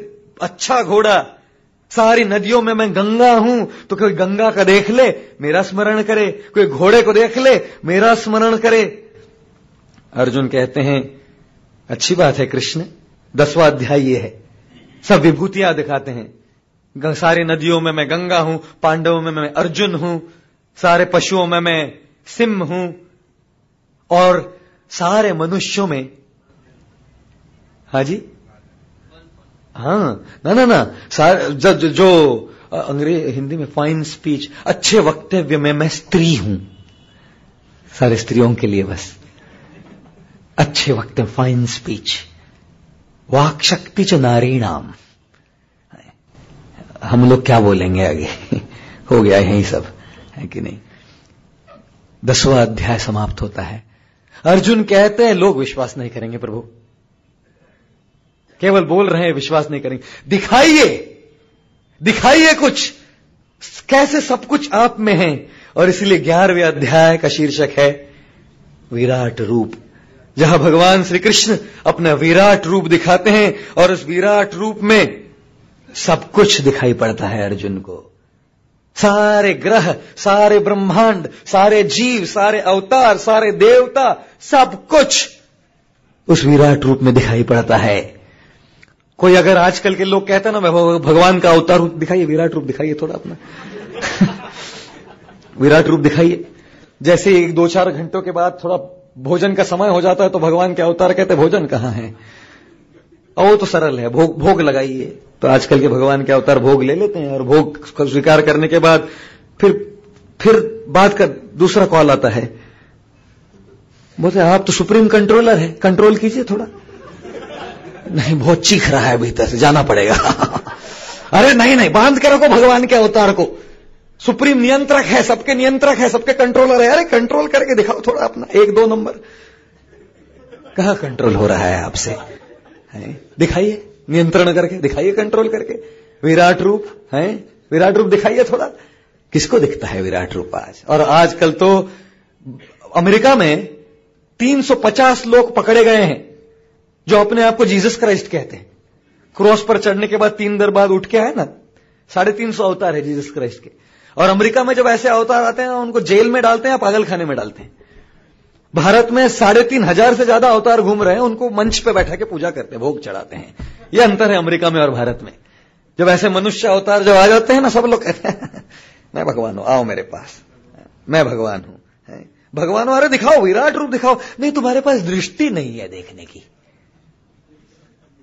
अच्छा घोड़ा, सारी नदियों में मैं गंगा हूं। तो कोई गंगा का देख ले मेरा स्मरण करे, कोई घोड़े को देख ले मेरा स्मरण करे। अर्जुन कहते हैं अच्छी बात है कृष्ण, 10वां अध्याय ये है, सब विभूतियां दिखाते हैं। सारी नदियों में मैं गंगा हूं, पांडवों में मैं अर्जुन हूं, सारे पशुओं में मैं सिंह हूं, और सारे मनुष्यों में, हाँ जी, हाँ ना जो अंग्रेजी हिंदी में फाइन स्पीच, अच्छे वक्तव्य में मैं स्त्री हूं, सारे स्त्रियों के लिए बस अच्छे वक्तव्य, फाइन स्पीच, वाक शक्ति च नारीणाम। हम लोग क्या बोलेंगे आगे? हो गया यही सब है कि नहीं। 10वां अध्याय समाप्त होता है। अर्जुन कहते हैं लोग विश्वास नहीं करेंगे प्रभु, केवल बोल रहे हैं, विश्वास नहीं करेंगे। दिखाइए, दिखाइए कुछ, कैसे सब कुछ आप में है। और इसलिए 11वें अध्याय का शीर्षक है विराट रूप, जहां भगवान श्री कृष्ण अपना विराट रूप दिखाते हैं, और उस विराट रूप में सब कुछ दिखाई पड़ता है अर्जुन को। सारे ग्रह, सारे ब्रह्मांड, सारे जीव, सारे अवतार, सारे देवता, सब कुछ उस विराट रूप में दिखाई पड़ता है। कोई अगर आजकल के लोग कहते हैं ना भगवान का अवतार रूप दिखाइए, विराट रूप दिखाइए थोड़ा अपना विराट रूप दिखाइए। जैसे 1-2-4 घंटों के बाद थोड़ा भोजन का समय हो जाता है तो भगवान के अवतार कहते हैं भोजन कहां है, और वो तो सरल है, भोग लगाइए। तो आजकल के भगवान के अवतार भोग ले लेते हैं, और भोग को स्वीकार करने के बाद फिर बात का दूसरा कॉल आता है, बोलते आप तो सुप्रीम कंट्रोलर है, कंट्रोल कीजिए थोड़ा। नहीं, बहुत चीख रहा है भीतर से, जाना पड़ेगा अरे नहीं, बांध के रखो भगवान के अवतार को, सुप्रीम नियंत्रक है, सबके नियंत्रक है, सबके कंट्रोलर है। अरे कंट्रोल करके दिखाओ थोड़ा अपना 1-2 नंबर। कहां कंट्रोल हो रहा है आपसे? दिखाइए, नियंत्रण करके दिखाइए, कंट्रोल करके। विराट रूप है, विराट रूप दिखाइए थोड़ा। किसको दिखता है विराट रूप आज? और आजकल तो अमेरिका में 350 लोग पकड़े गए हैं जो अपने आप को जीसस क्राइस्ट कहते हैं। क्रॉस पर चढ़ने के बाद 3 दिन बाद उठ के आए ना, 350 अवतार है जीसस क्राइस्ट के। और अमेरिका में जब ऐसे अवतार आते हैं उनको जेल में डालते हैं या पागल खाने में डालते हैं। भारत में 3,500 से ज्यादा अवतार घूम रहे हैं, उनको मंच पे बैठा के पूजा करते हैं, भोग चढ़ाते हैं। यह अंतर है अमेरिका में और भारत में। जब ऐसे मनुष्य अवतार जब आ जाते हैं ना, सब लोग कहते हैं मैं भगवान हूं, आओ मेरे पास, मैं भगवान हूं। भगवान हो, अरे दिखाओ, विराट रूप दिखाओ। नहीं, तुम्हारे पास दृष्टि नहीं है देखने की,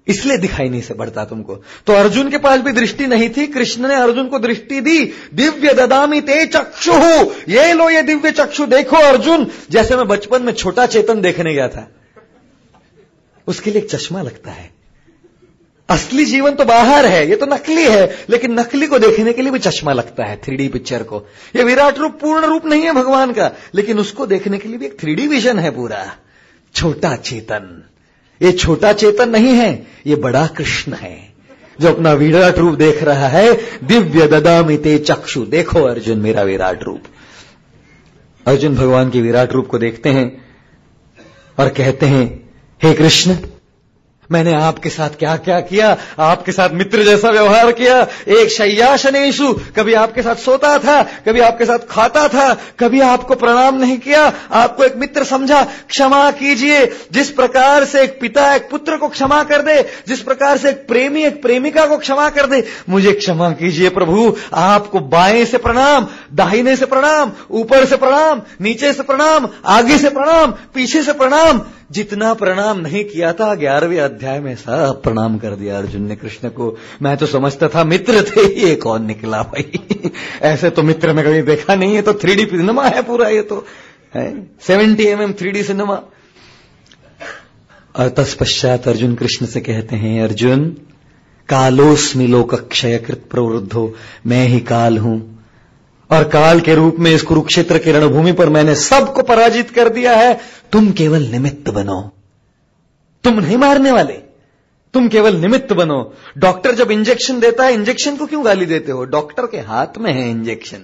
इसलिए दिखाई नहीं से पड़ता तुमको। तो अर्जुन के पास भी दृष्टि नहीं थी, कृष्ण ने अर्जुन को दृष्टि दी। दिव्य ददामि ते चक्षु, ये लो ये दिव्य चक्षु देखो अर्जुन। जैसे मैं बचपन में छोटा चेतन देखने गया था, उसके लिए एक चश्मा लगता है। असली जीवन तो बाहर है, ये तो नकली है, लेकिन नकली को देखने के लिए भी चश्मा लगता है। 3D पिक्चर को, ये विराट रूप पूर्ण रूप नहीं है भगवान का, लेकिन उसको देखने के लिए भी एक 3D विजन है पूरा। छोटा चेतन, ये छोटा चेतन नहीं है, ये बड़ा कृष्ण है जो अपना विराट रूप देख रहा है। दिव्य ददामि ते चक्षु, देखो अर्जुन मेरा विराट रूप। अर्जुन भगवान के विराट रूप को देखते हैं और कहते हैं, हे कृष्ण, मैंने आपके साथ क्या क्या किया, आपके साथ मित्र जैसा व्यवहार किया। एक शय्यासनेषु, कभी आपके साथ सोता था, कभी आपके साथ खाता था, कभी आपको प्रणाम नहीं किया, आपको एक मित्र समझा। क्षमा कीजिए। जिस प्रकार से एक पिता एक पुत्र को क्षमा कर दे, जिस प्रकार से एक प्रेमी एक प्रेमिका को क्षमा कर दे, मुझे क्षमा कीजिए प्रभु। आपको बाएं से प्रणाम, दाहिने से प्रणाम, ऊपर से प्रणाम, नीचे से प्रणाम, आगे से प्रणाम, पीछे से प्रणाम। जितना प्रणाम नहीं किया था 11वें अध्याय में सब प्रणाम कर दिया अर्जुन ने कृष्ण को। मैं तो समझता था मित्र थे, ये कौन निकला भाई। ऐसे तो मित्र में कभी देखा नहीं है। तो 3D सिनेमा है पूरा, ये तो है 70 mm 3D सिनेमा। और तत्पश्चात अर्जुन कृष्ण से कहते हैं, अर्जुन कालोस्मि लोकक्षयकृत प्रवृद्धो, मैं ही काल हूं और काल के रूप में इस कुरुक्षेत्र की रणभूमि पर मैंने सबको पराजित कर दिया है। तुम केवल निमित्त बनो, तुम नहीं मारने वाले, तुम केवल निमित्त बनो। डॉक्टर जब इंजेक्शन देता है, इंजेक्शन को क्यों गाली देते हो? डॉक्टर के हाथ में है इंजेक्शन,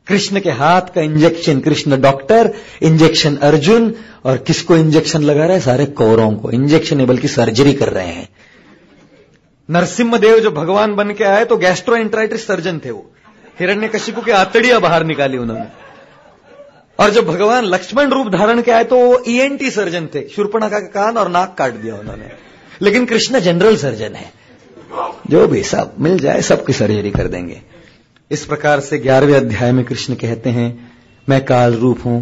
कृष्ण के हाथ का injection. Krishna doctor, injection Arjun. और किसको इंजेक्शन लगा रहा है? सारे कौरवों को इंजेक्शन नहीं बल्कि सर्जरी कर रहे हैं। नरसिम्हदेव जो भगवान बन के आए तो गैस्ट्रोएंटराइटिस सर्जन थे वो, हिरण्यकशिपु की आंतड़ियां बाहर निकाली उन्होंने। और जब भगवान लक्ष्मण रूप धारण के आए तो वो ENT सर्जन थे, शूर्पणखा का कान और नाक काट दिया उन्होंने। लेकिन कृष्ण जनरल सर्जन है, जो भी सब मिल जाए सबकी सर्जरी कर देंगे। इस प्रकार से 11वें अध्याय में कृष्ण कहते हैं, मैं काल रूप हूं।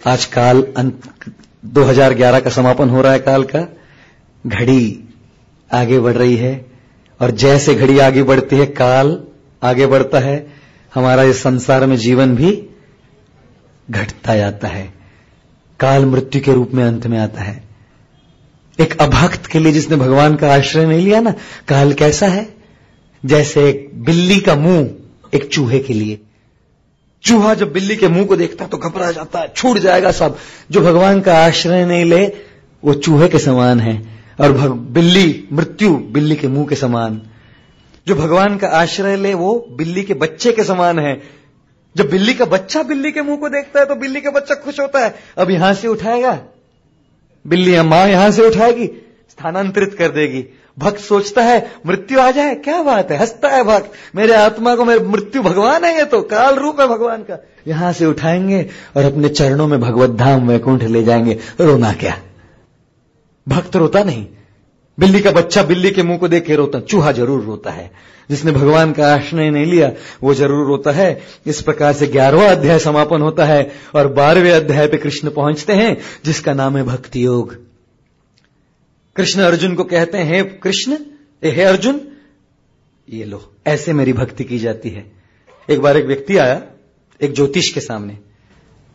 आज काल 2011 का समापन हो रहा है, काल का। घड़ी आगे बढ़ रही है और जैसे घड़ी आगे बढ़ती है काल आगे बढ़ता है। हमारा इस संसार में जीवन भी घटता जाता है, काल मृत्यु के रूप में अंत में आता है। एक अभक्त के लिए जिसने भगवान का आश्रय नहीं लिया ना, काल कैसा है? जैसे एक बिल्ली का मुंह एक चूहे के लिए। चूहा जब बिल्ली के मुंह को देखता है तो घबरा जाता है, छूट जाएगा सब। जो भगवान का आश्रय नहीं ले वो चूहे के समान है, और बिल्ली मृत्यु बिल्ली के मुंह के समान। जो भगवान का आश्रय ले वो बिल्ली के बच्चे के समान है। जब बिल्ली का बच्चा बिल्ली के मुंह को देखता है तो बिल्ली का बच्चा खुश होता है। अब यहां से उठाएगा बिल्ली, मां यहां से उठाएगी, स्थानांतरित कर देगी। भक्त सोचता है मृत्यु आ जाए, क्या बात है, हंसता है भक्त, मेरे आत्मा को मेरे मृत्यु भगवान है, ये तो काल रूप है भगवान का। यहां से उठाएंगे और अपने चरणों में भगवत धाम वैकुंठ ले जाएंगे। रोना क्या? भक्त रोता नहीं, बिल्ली का बच्चा बिल्ली के मुंह को देख के रोता, चूहा जरूर रोता है। जिसने भगवान का आश्रय नहीं लिया वो जरूर रोता है। इस प्रकार से 11वां अध्याय समापन होता है और 12वें अध्याय पे कृष्ण पहुंचते हैं, जिसका नाम है भक्ति योग। कृष्ण अर्जुन को कहते हैं, हे कृष्ण, हे अर्जुन, ये लो, ऐसे मेरी भक्ति की जाती है। एक बार एक व्यक्ति आया एक ज्योतिष के सामने,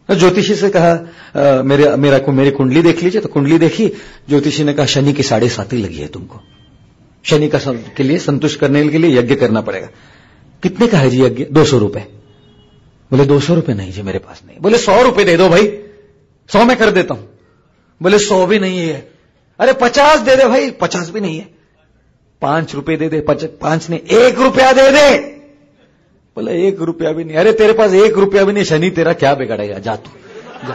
ज्योतिषी से कहा मेरी कुंडली देख लीजिए। तो कुंडली देखी, ज्योतिषी ने कहा शनि की 7.5 लगी है तुमको, शनि का के लिए संतुष्ट करने के लिए यज्ञ करना पड़ेगा। कितने का है जी यज्ञ? 200 रुपए। बोले 200 रुपए नहीं जी मेरे पास नहीं। बोले 100 रुपए दे दो भाई, 100 में कर देता हूं। बोले 100 भी नहीं है। अरे 50 दे दे भाई, 50 भी नहीं है। 5 रुपए दे दे, 5 ने 1 रुपया दे दे। बोले 1 रुपया भी नहीं। अरे तेरे पास 1 रुपया भी नहीं, शनि तेरा क्या बिगाड़ेगा, जा तू जा।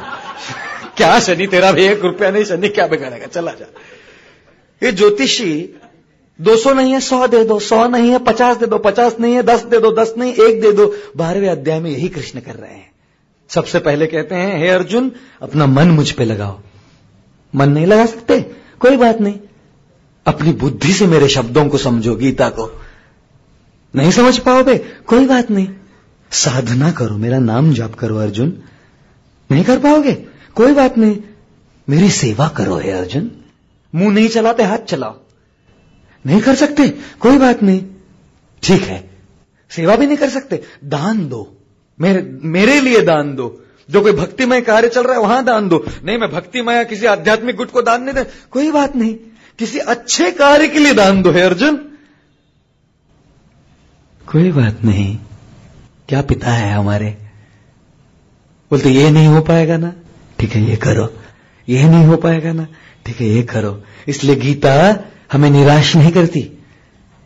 क्या शनि तेरा भी 1 रुपया नहीं, शनि क्या बिगाड़ेगा, चला जा। ये ज्योतिषी 200 नहीं है 100 दे दो, 100 नहीं है 50 दे दो, 50 नहीं है 10 दे दो, 10 नहीं 1 दे दो। 12वें अध्याय में यही कृष्ण कर रहे हैं। सबसे पहले कहते हैं, हे अर्जुन अपना मन मुझ पे लगाओ। मन नहीं लगा सकते, कोई बात नहीं, अपनी बुद्धि से मेरे शब्दों को समझो, गीता को। नहीं समझ पाओगे, कोई बात नहीं, साधना करो, मेरा नाम जाप करो अर्जुन। नहीं कर पाओगे, कोई बात नहीं, मेरी सेवा करो हे अर्जुन। मुंह नहीं चलाते, हाथ चलाओ। नहीं कर सकते, कोई बात नहीं, ठीक है। सेवा भी नहीं कर सकते, दान दो, मेरे लिए दान दो। जो कोई भक्तिमय कार्य चल रहा है वहां दान दो। नहीं, मैं भक्तिमय किसी आध्यात्मिक गुट को दान नहीं दे, कोई बात नहीं, किसी अच्छे कार्य के लिए दान दो हे अर्जुन। कोई बात नहीं, क्या पिता है हमारे। बोलते ये नहीं हो पाएगा ना, ठीक है ये करो। ये नहीं हो पाएगा ना, ठीक है ये करो। इसलिए गीता हमें निराश नहीं करती,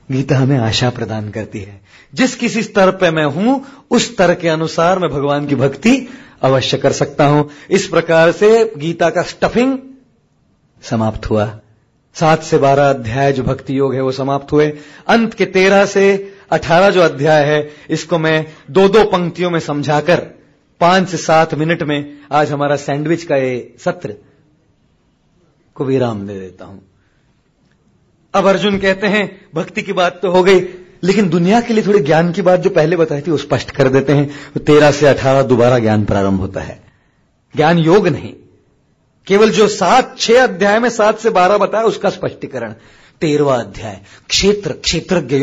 गीता हमें आशा प्रदान करती है। जिस किसी स्तर पे मैं हूं उस स्तर के अनुसार मैं भगवान की भक्ति अवश्य कर सकता हूं। इस प्रकार से गीता का स्टफिंग समाप्त हुआ। 7 से 12 अध्याय जो भक्ति योग है वो समाप्त हुए। अंत के 13 से 18 जो अध्याय है इसको मैं 2-2 पंक्तियों में समझाकर 5 से 7 मिनट में आज हमारा सैंडविच का ये सत्र को विराम दे देता हूं। अब अर्जुन कहते हैं भक्ति की बात तो हो गई, लेकिन दुनिया के लिए थोड़ी ज्ञान की बात जो पहले बताई थी वो स्पष्ट कर देते हैं। तो 13 से 18 दोबारा ज्ञान प्रारंभ होता है। ज्ञान योग नहीं, केवल जो 6 अध्याय में 7 से 12 बताया उसका स्पष्टीकरण। 13वां अध्याय क्षेत्रज्ञ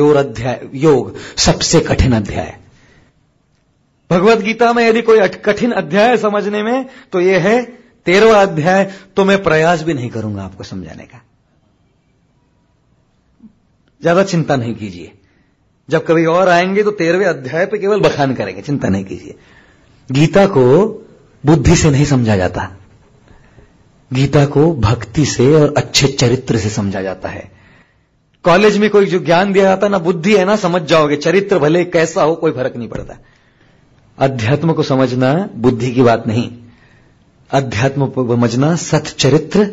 योग, सबसे कठिन अध्याय। भगवत गीता में यदि कोई कठिन अध्याय समझने में तो यह है 13वां अध्याय। तो मैं प्रयास भी नहीं करूंगा आपको समझाने का, ज्यादा चिंता नहीं कीजिए। जब कभी और आएंगे तो 13वें अध्याय पे केवल बखान करेंगे, चिंता नहीं कीजिए। गीता को बुद्धि से नहीं समझा जाता, गीता को भक्ति से और अच्छे चरित्र से समझा जाता है। कॉलेज में कोई जो ज्ञान दिया जाता ना, बुद्धि है ना, समझ जाओगे, चरित्र भले कैसा हो कोई फर्क नहीं पड़ता। अध्यात्म को समझना बुद्धि की बात नहीं, अध्यात्म को समझना सच्चरित्र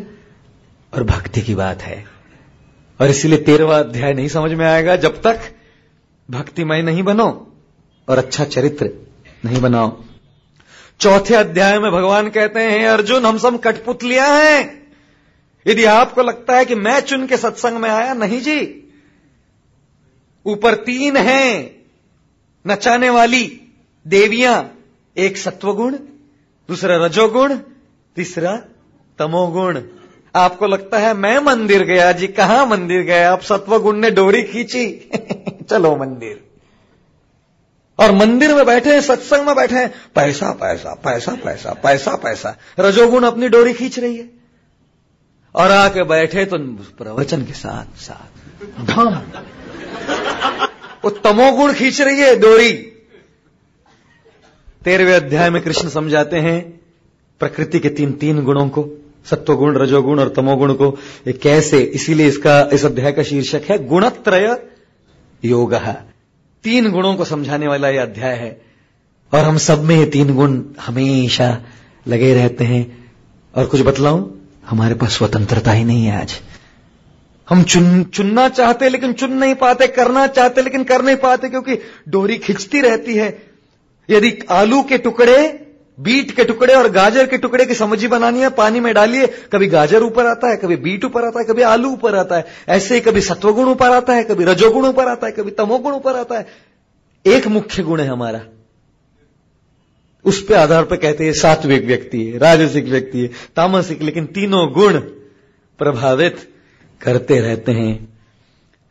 और भक्ति की बात है। और इसीलिए 13वां अध्याय नहीं समझ में आएगा जब तक भक्तिमय नहीं बनो और अच्छा चरित्र नहीं बनाओ। 4थे अध्याय में भगवान कहते हैं, अर्जुन हम सब कठपुतलियां हैं। यदि आपको लगता है कि मैं चुन के सत्संग में आया, नहीं जी। ऊपर 3 हैं नचाने वाली देवियां, एक सत्वगुण, दूसरा रजोगुण, तीसरा तमोगुण। आपको लगता है मैं मंदिर गया जी, कहां मंदिर गया, आप सत्वगुण ने डोरी खींची चलो मंदिर। और मंदिर में बैठे हैं, सत्संग में बैठे हैं, पैसा पैसा पैसा पैसा पैसा पैसा, रजोगुण अपनी डोरी खींच रही है। और आके बैठे तो प्रवचन के साथ साथ धम, वो तमोगुण खींच रही है डोरी। 13वें अध्याय में कृष्ण समझाते हैं प्रकृति के 3 गुणों को, सत्वगुण, रजोगुण और तमोगुण को कैसे। इसीलिए इस अध्याय का शीर्षक है गुणत्रय योग। 3 गुणों को समझाने वाला यह अध्याय है। और हम सब में ये 3 गुण हमेशा लगे रहते हैं। और कुछ बतलाऊं, हमारे पास स्वतंत्रता ही नहीं है आज। हम चुनना चाहते लेकिन चुन नहीं पाते, करना चाहते लेकिन कर नहीं पाते, क्योंकि डोरी खिंचती रहती है। यदि आलू के टुकड़े, बीट के टुकड़े और गाजर के टुकड़े की सब्जी बनानी है, पानी में डालिए, कभी गाजर ऊपर आता है, कभी बीट ऊपर आता है, कभी आलू ऊपर आता है। ऐसे ही कभी सत्वगुण ऊपर आता है, कभी रजोगुण ऊपर आता है, कभी तमोगुण ऊपर आता है। एक मुख्य गुण है हमारा, उस पे आधार पर कहते हैं सात्विक व्यक्ति है, राजसिक व्यक्ति है, तामसिक, लेकिन तीनों गुण प्रभावित करते रहते हैं।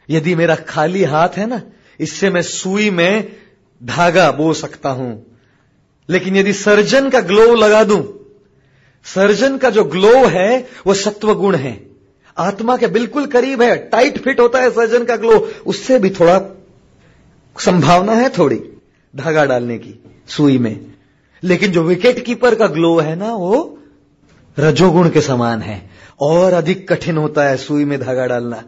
यदि मेरा खाली हाथ है ना, इससे मैं सुई में धागा बो सकता हूं, लेकिन यदि सर्जन का ग्लोव लगा दूं, सर्जन का जो ग्लोव है वो सत्व गुण है, आत्मा के बिल्कुल करीब है, टाइट फिट होता है सर्जन का ग्लोव, उससे भी थोड़ा संभावना है थोड़ी धागा डालने की सुई में। लेकिन जो विकेट कीपर का ग्लोव है ना, वो रजोगुण के समान है, और अधिक कठिन होता है सुई में धागा डालना।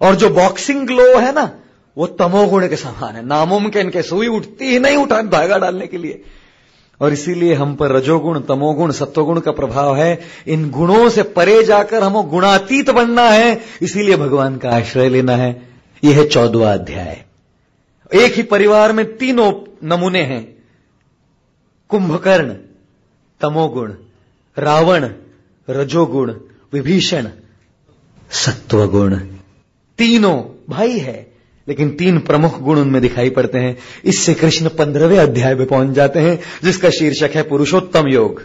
और जो बॉक्सिंग ग्लोव है ना, वो तमोगुण के समान है, नामुमकिन के, सुई उठती ही नहीं उठा धागा डालने के लिए। और इसीलिए हम पर रजोगुण, तमोगुण, सत्वगुण का प्रभाव है। इन गुणों से परे जाकर हमें गुणातीत बनना है, इसीलिए भगवान का आश्रय लेना है। यह है 14वां अध्याय। एक ही परिवार में तीनों नमूने हैं, कुंभकर्ण तमोगुण, रावण रजोगुण, विभीषण सत्वगुण। तीनों भाई है, लेकिन 3 प्रमुख गुण उनमें दिखाई पड़ते हैं। इससे कृष्ण 15वें अध्याय में पहुंच जाते हैं, जिसका शीर्षक है पुरुषोत्तम योग।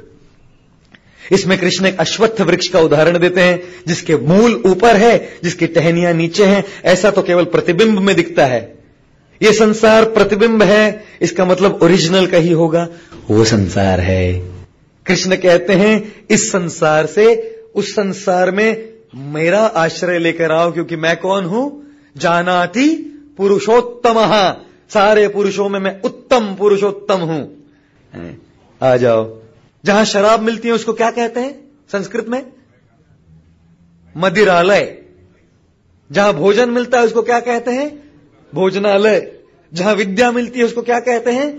इसमें कृष्ण एक अश्वत्थ वृक्ष का उदाहरण देते हैं, जिसके मूल ऊपर है, जिसकी टहनियां नीचे हैं। ऐसा तो केवल प्रतिबिंब में दिखता है। ये संसार प्रतिबिंब है, इसका मतलब ओरिजिनल का ही होगा, वो संसार है। कृष्ण कहते हैं इस संसार से उस संसार में मेरा आश्रय लेकर आओ, क्योंकि मैं कौन हूं? जानाति पुरुषोत्तमः, सारे पुरुषों में मैं उत्तम पुरुषोत्तम हूं। आ जाओ। जहां शराब मिलती है उसको क्या कहते हैं संस्कृत में? मदिरालय। जहां भोजन मिलता है उसको क्या कहते हैं? भोजनालय। जहां विद्या मिलती है उसको क्या कहते हैं?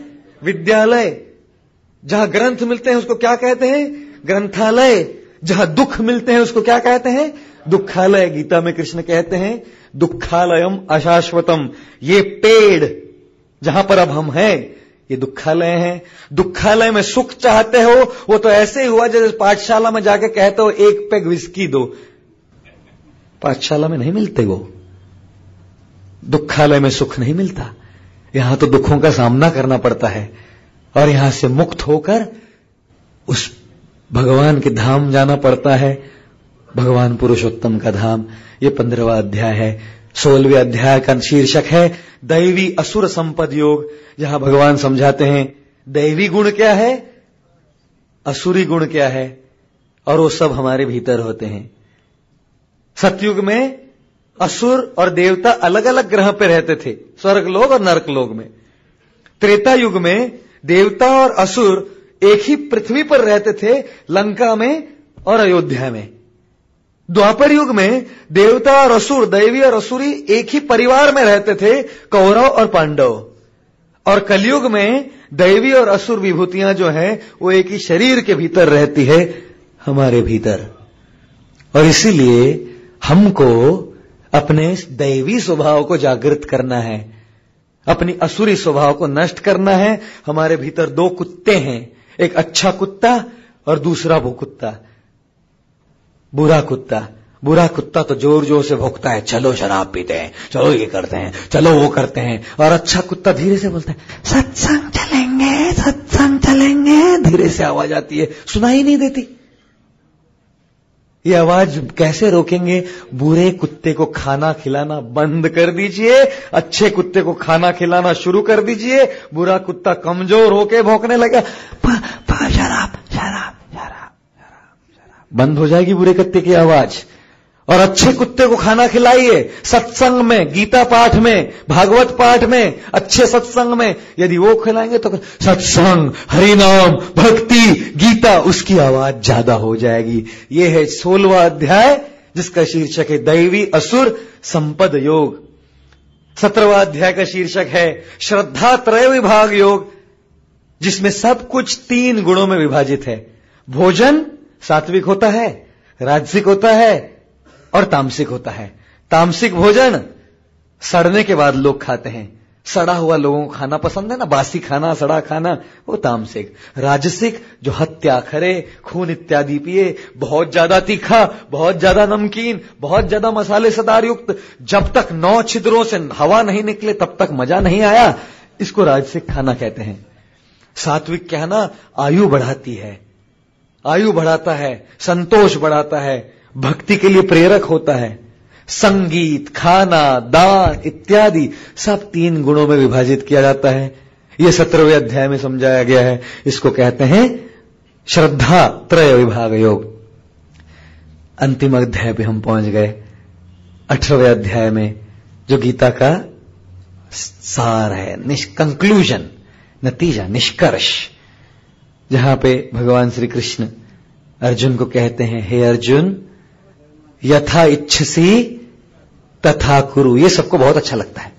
विद्यालय। जहां ग्रंथ मिलते हैं उसको क्या कहते हैं? ग्रंथालय। जहां दुख मिलते हैं उसको क्या कहते हैं? दुखालय। गीता में कृष्ण कहते हैं दुखालयम अशाश्वतम, ये पेड़ जहां पर अब हम हैं ये दुखालय है। दुखालय में सुख चाहते हो, वो तो ऐसे ही हुआ जैसे पाठशाला में जाके कहते हो एक पैग विस्की दो। पाठशाला में नहीं मिलते वो, दुखालय में सुख नहीं मिलता। यहां तो दुखों का सामना करना पड़ता है, और यहां से मुक्त होकर उस भगवान के धाम जाना पड़ता है, भगवान पुरुषोत्तम का धाम। ये 15वां अध्याय है। 16वें अध्याय का शीर्षक है दैवी असुर संपद योग, जहां भगवान समझाते हैं दैवी गुण क्या है, असुरी गुण क्या है, और वो सब हमारे भीतर होते हैं। सतयुग में असुर और देवता अलग अलग ग्रह पे रहते थे, स्वर्ग लोग और नरक लोग में। त्रेता युग में देवता और असुर एक ही पृथ्वी पर रहते थे, लंका में और अयोध्या में। द्वापर युग में देवता और असुर, दैवी और असुरी एक ही परिवार में रहते थे, कौरव और पांडव। और कलयुग में दैवी और असुर विभूतियां जो हैं वो एक ही शरीर के भीतर रहती है, हमारे भीतर। और इसीलिए हमको अपने दैवी स्वभाव को जागृत करना है, अपनी असुरी स्वभाव को नष्ट करना है। हमारे भीतर 2 कुत्ते हैं, एक अच्छा कुत्ता और दूसरा वो कुत्ता बुरा कुत्ता। बुरा कुत्ता तो जोर जोर से भौंकता है, चलो शराब पीते हैं, चलो ये करते हैं, चलो वो करते हैं। और अच्छा कुत्ता धीरे से बोलता है सत्संग चलेंगे, सत्संग चलेंगे। धीरे से आवाज आती है, सुनाई नहीं देती। ये आवाज कैसे रोकेंगे? बुरे कुत्ते को खाना खिलाना बंद कर दीजिए, अच्छे कुत्ते को खाना खिलाना शुरू कर दीजिए। बुरा कुत्ता कमजोर होके भौंकने लगा, शराब शराब शराब शराब, बंद हो जाएगी बुरे कुत्ते की आवाज। और अच्छे कुत्ते को खाना खिलाइए, सत्संग में, गीता पाठ में, भागवत पाठ में, अच्छे सत्संग में। यदि वो खिलाएंगे तो सत्संग, हरिनाम, भक्ति, गीता, उसकी आवाज ज्यादा हो जाएगी। ये है 16वां अध्याय, जिसका शीर्षक है दैवी असुर संपद योग। 17वां अध्याय का शीर्षक है श्रद्धा त्रय विभाग योग, जिसमें सब कुछ 3 गुणों में विभाजित है। भोजन सात्विक होता है, राजसिक होता है और तामसिक होता है। तामसिक भोजन सड़ने के बाद लोग खाते हैं, सड़ा हुआ लोगों को खाना पसंद है ना, बासी खाना, सड़ा खाना, वो तामसिक। राजसिक जो हत्या करे, खून इत्यादि पिए, बहुत ज्यादा तीखा, बहुत ज्यादा नमकीन, बहुत ज्यादा मसाले सदार युक्त, जब तक 9 छिद्रों से हवा नहीं निकले तब तक मजा नहीं आया, इसको राजसिक खाना कहते हैं। सात्विक क्या है ना, आयु बढ़ाती है, आयु बढ़ाता है, संतोष बढ़ाता है, भक्ति के लिए प्रेरक होता है। संगीत, खाना, दान इत्यादि सब 3 गुणों में विभाजित किया जाता है। यह 17वें अध्याय में समझाया गया है। इसको कहते हैं श्रद्धा त्रय विभाग योग। अंतिम अध्याय पे हम पहुंच गए, 18वें अध्याय में, जो गीता का सार है, कंक्लूजन, नतीजा, निष्कर्ष, जहां पे भगवान श्री कृष्ण अर्जुन को कहते हैं, हे अर्जुन, यथा इच्छसी तथा कुरु। ये सबको बहुत अच्छा लगता है,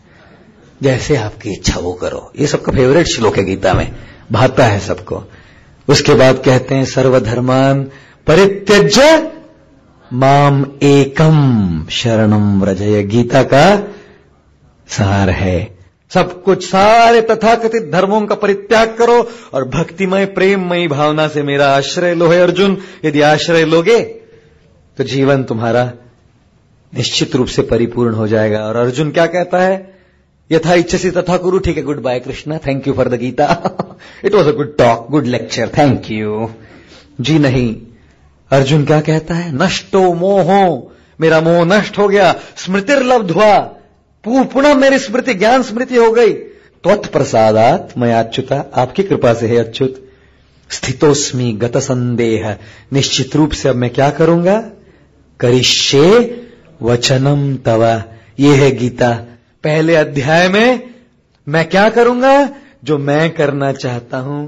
जैसे आपकी इच्छा वो करो। ये सबका फेवरेट श्लोक है गीता में, भाता है सबको। उसके बाद कहते हैं सर्वधर्मान परित्यज्य माम एकम शरणम व्रजय। गीता का सार है। सब कुछ, सारे तथाकथित धर्मों का परित्याग करो और भक्तिमय प्रेममयी भावना से मेरा आश्रय लो। है अर्जुन, यदि आश्रय लोगे तो जीवन तुम्हारा निश्चित रूप से परिपूर्ण हो जाएगा। और अर्जुन क्या कहता है? यथा इच्छसी तथा कुरु। ठीक है, good bye Krishna, thank you for the Gita, it was a good talk, good lecture, thank you. जी नहीं, अर्जुन क्या कहता है? नष्टो मोहो, मेरा मोह नष्ट हो गया। स्मृतिर्लब्ध्वा, पुनः मेरी स्मृति ज्ञान स्मृति हो गई। त्वत्प्रसादात् मैं अच्युता, आपकी कृपा से है अच्युत। स्थितोस्मि गत संदेह, निश्चित रूप से अब मैं क्या करूंगा? करिष्ये वचनम तव। ये है गीता। पहले अध्याय में मैं क्या करूंगा? जो मैं करना चाहता हूं।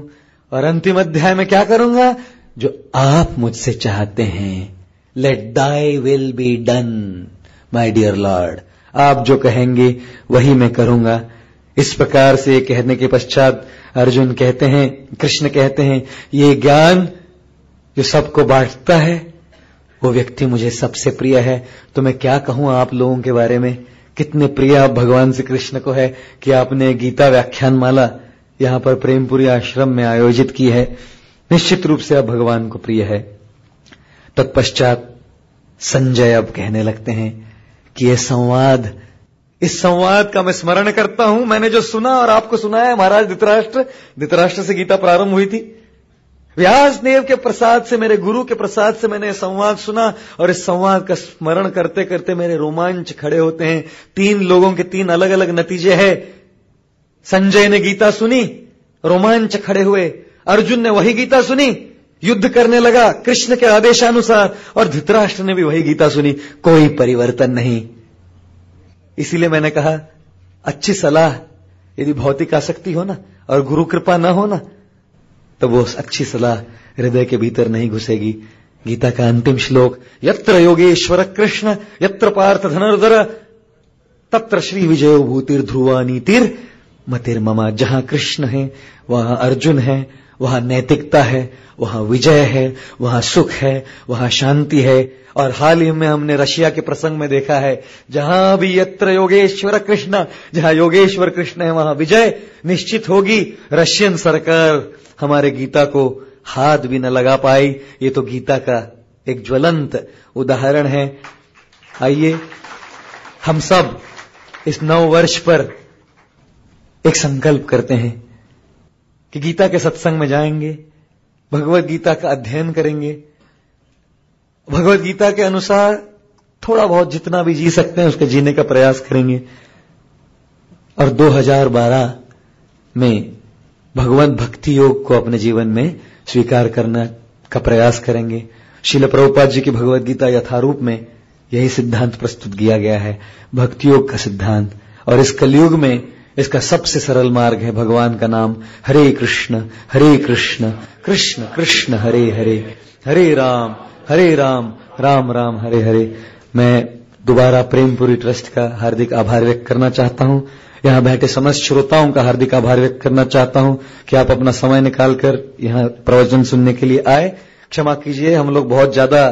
और अंतिम अध्याय में क्या करूंगा? जो आप मुझसे चाहते हैं। Let thy will be done my dear lord. आप जो कहेंगे वही मैं करूंगा। इस प्रकार से कहने के पश्चात अर्जुन कहते हैं, कृष्ण कहते हैं, ये ज्ञान जो सबको बांटता है वो व्यक्ति मुझे सबसे प्रिय है। तो मैं क्या कहूं आप लोगों के बारे में? कितने प्रिय आप भगवान श्री कृष्ण को है कि आपने गीता व्याख्यान माला यहां पर प्रेमपुरी आश्रम में आयोजित की है। निश्चित रूप से आप भगवान को प्रिय है। तत्पश्चात संजय अब कहने लगते हैं कि ये संवाद, इस संवाद का मैं स्मरण करता हूं। मैंने जो सुना और आपको सुनाया, महाराज धृतराष्ट्र से गीता प्रारंभ हुई थी। व्यासदेव के प्रसाद से, मेरे गुरु के प्रसाद से मैंने संवाद सुना और इस संवाद का स्मरण करते करते मेरे रोमांच खड़े होते हैं। 3 लोगों के 3 अलग अलग नतीजे हैं। संजय ने गीता सुनी, रोमांच खड़े हुए। अर्जुन ने वही गीता सुनी, युद्ध करने लगा कृष्ण के आदेशानुसार। और धृतराष्ट्र ने भी वही गीता सुनी, कोई परिवर्तन नहीं। इसीलिए मैंने कहा, अच्छी सलाह यदि भौतिक आसक्ति हो ना और गुरु कृपा ना हो ना, तो वो अच्छी सलाह हृदय के भीतर नहीं घुसेगी। गीता का अंतिम श्लोक, यत्र योगेश्वर कृष्ण यत्र पार्थ धनुर्धर तत्र श्री विजयो भूतिर्ध्रुवा नीतिर् मतिर्ममा। जहां कृष्ण है वहां अर्जुन है, वहां नैतिकता है, वहां विजय है, वहां सुख है, वहां शांति है। और हाल ही में हमने रशिया के प्रसंग में देखा है, जहां भी यत्र योगेश्वर कृष्ण, जहां योगेश्वर कृष्ण है वहां विजय निश्चित होगी। रशियन सरकार हमारे गीता को हाथ भी न लगा पाई। ये तो गीता का एक ज्वलंत उदाहरण है। आइए हम सब इस नव वर्ष पर एक संकल्प करते हैं कि गीता के सत्संग में जाएंगे, भगवत गीता का अध्ययन करेंगे, भगवत गीता के अनुसार थोड़ा बहुत जितना भी जी सकते हैं उसके जीने का प्रयास करेंगे। और 2012 में भगवत भक्ति योग को अपने जीवन में स्वीकार करने का प्रयास करेंगे। श्रील प्रभुपाद जी की भगवत गीता यथारूप में यही सिद्धांत प्रस्तुत किया गया है, भक्ति योग का सिद्धांत। और इस कलयुग में इसका सबसे सरल मार्ग है भगवान का नाम, हरे कृष्ण कृष्ण कृष्ण हरे हरे, हरे राम राम राम हरे हरे। मैं दोबारा प्रेमपुरी ट्रस्ट का हार्दिक आभार व्यक्त करना चाहता हूं। यहां बैठे समस्त श्रोताओं का हार्दिक आभार व्यक्त करना चाहता हूं कि आप अपना समय निकालकर यहां प्रवचन सुनने के लिए आए। क्षमा कीजिए, हम लोग बहुत ज्यादा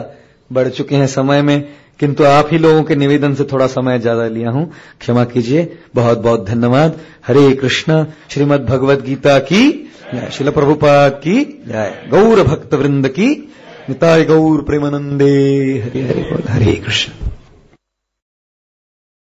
बढ़ चुके हैं समय में, किंतु आप ही लोगों के निवेदन से थोड़ा समय ज्यादा लिया हूं, क्षमा कीजिए। बहुत बहुत धन्यवाद। हरे कृष्ण। श्रीमद् भगवद गीता की जय, श्रील प्रभुपाद की जय, गौर भक्त वृंद की निताय गौर प्रेमानंदे। हरे हरे हरे कृष्ण।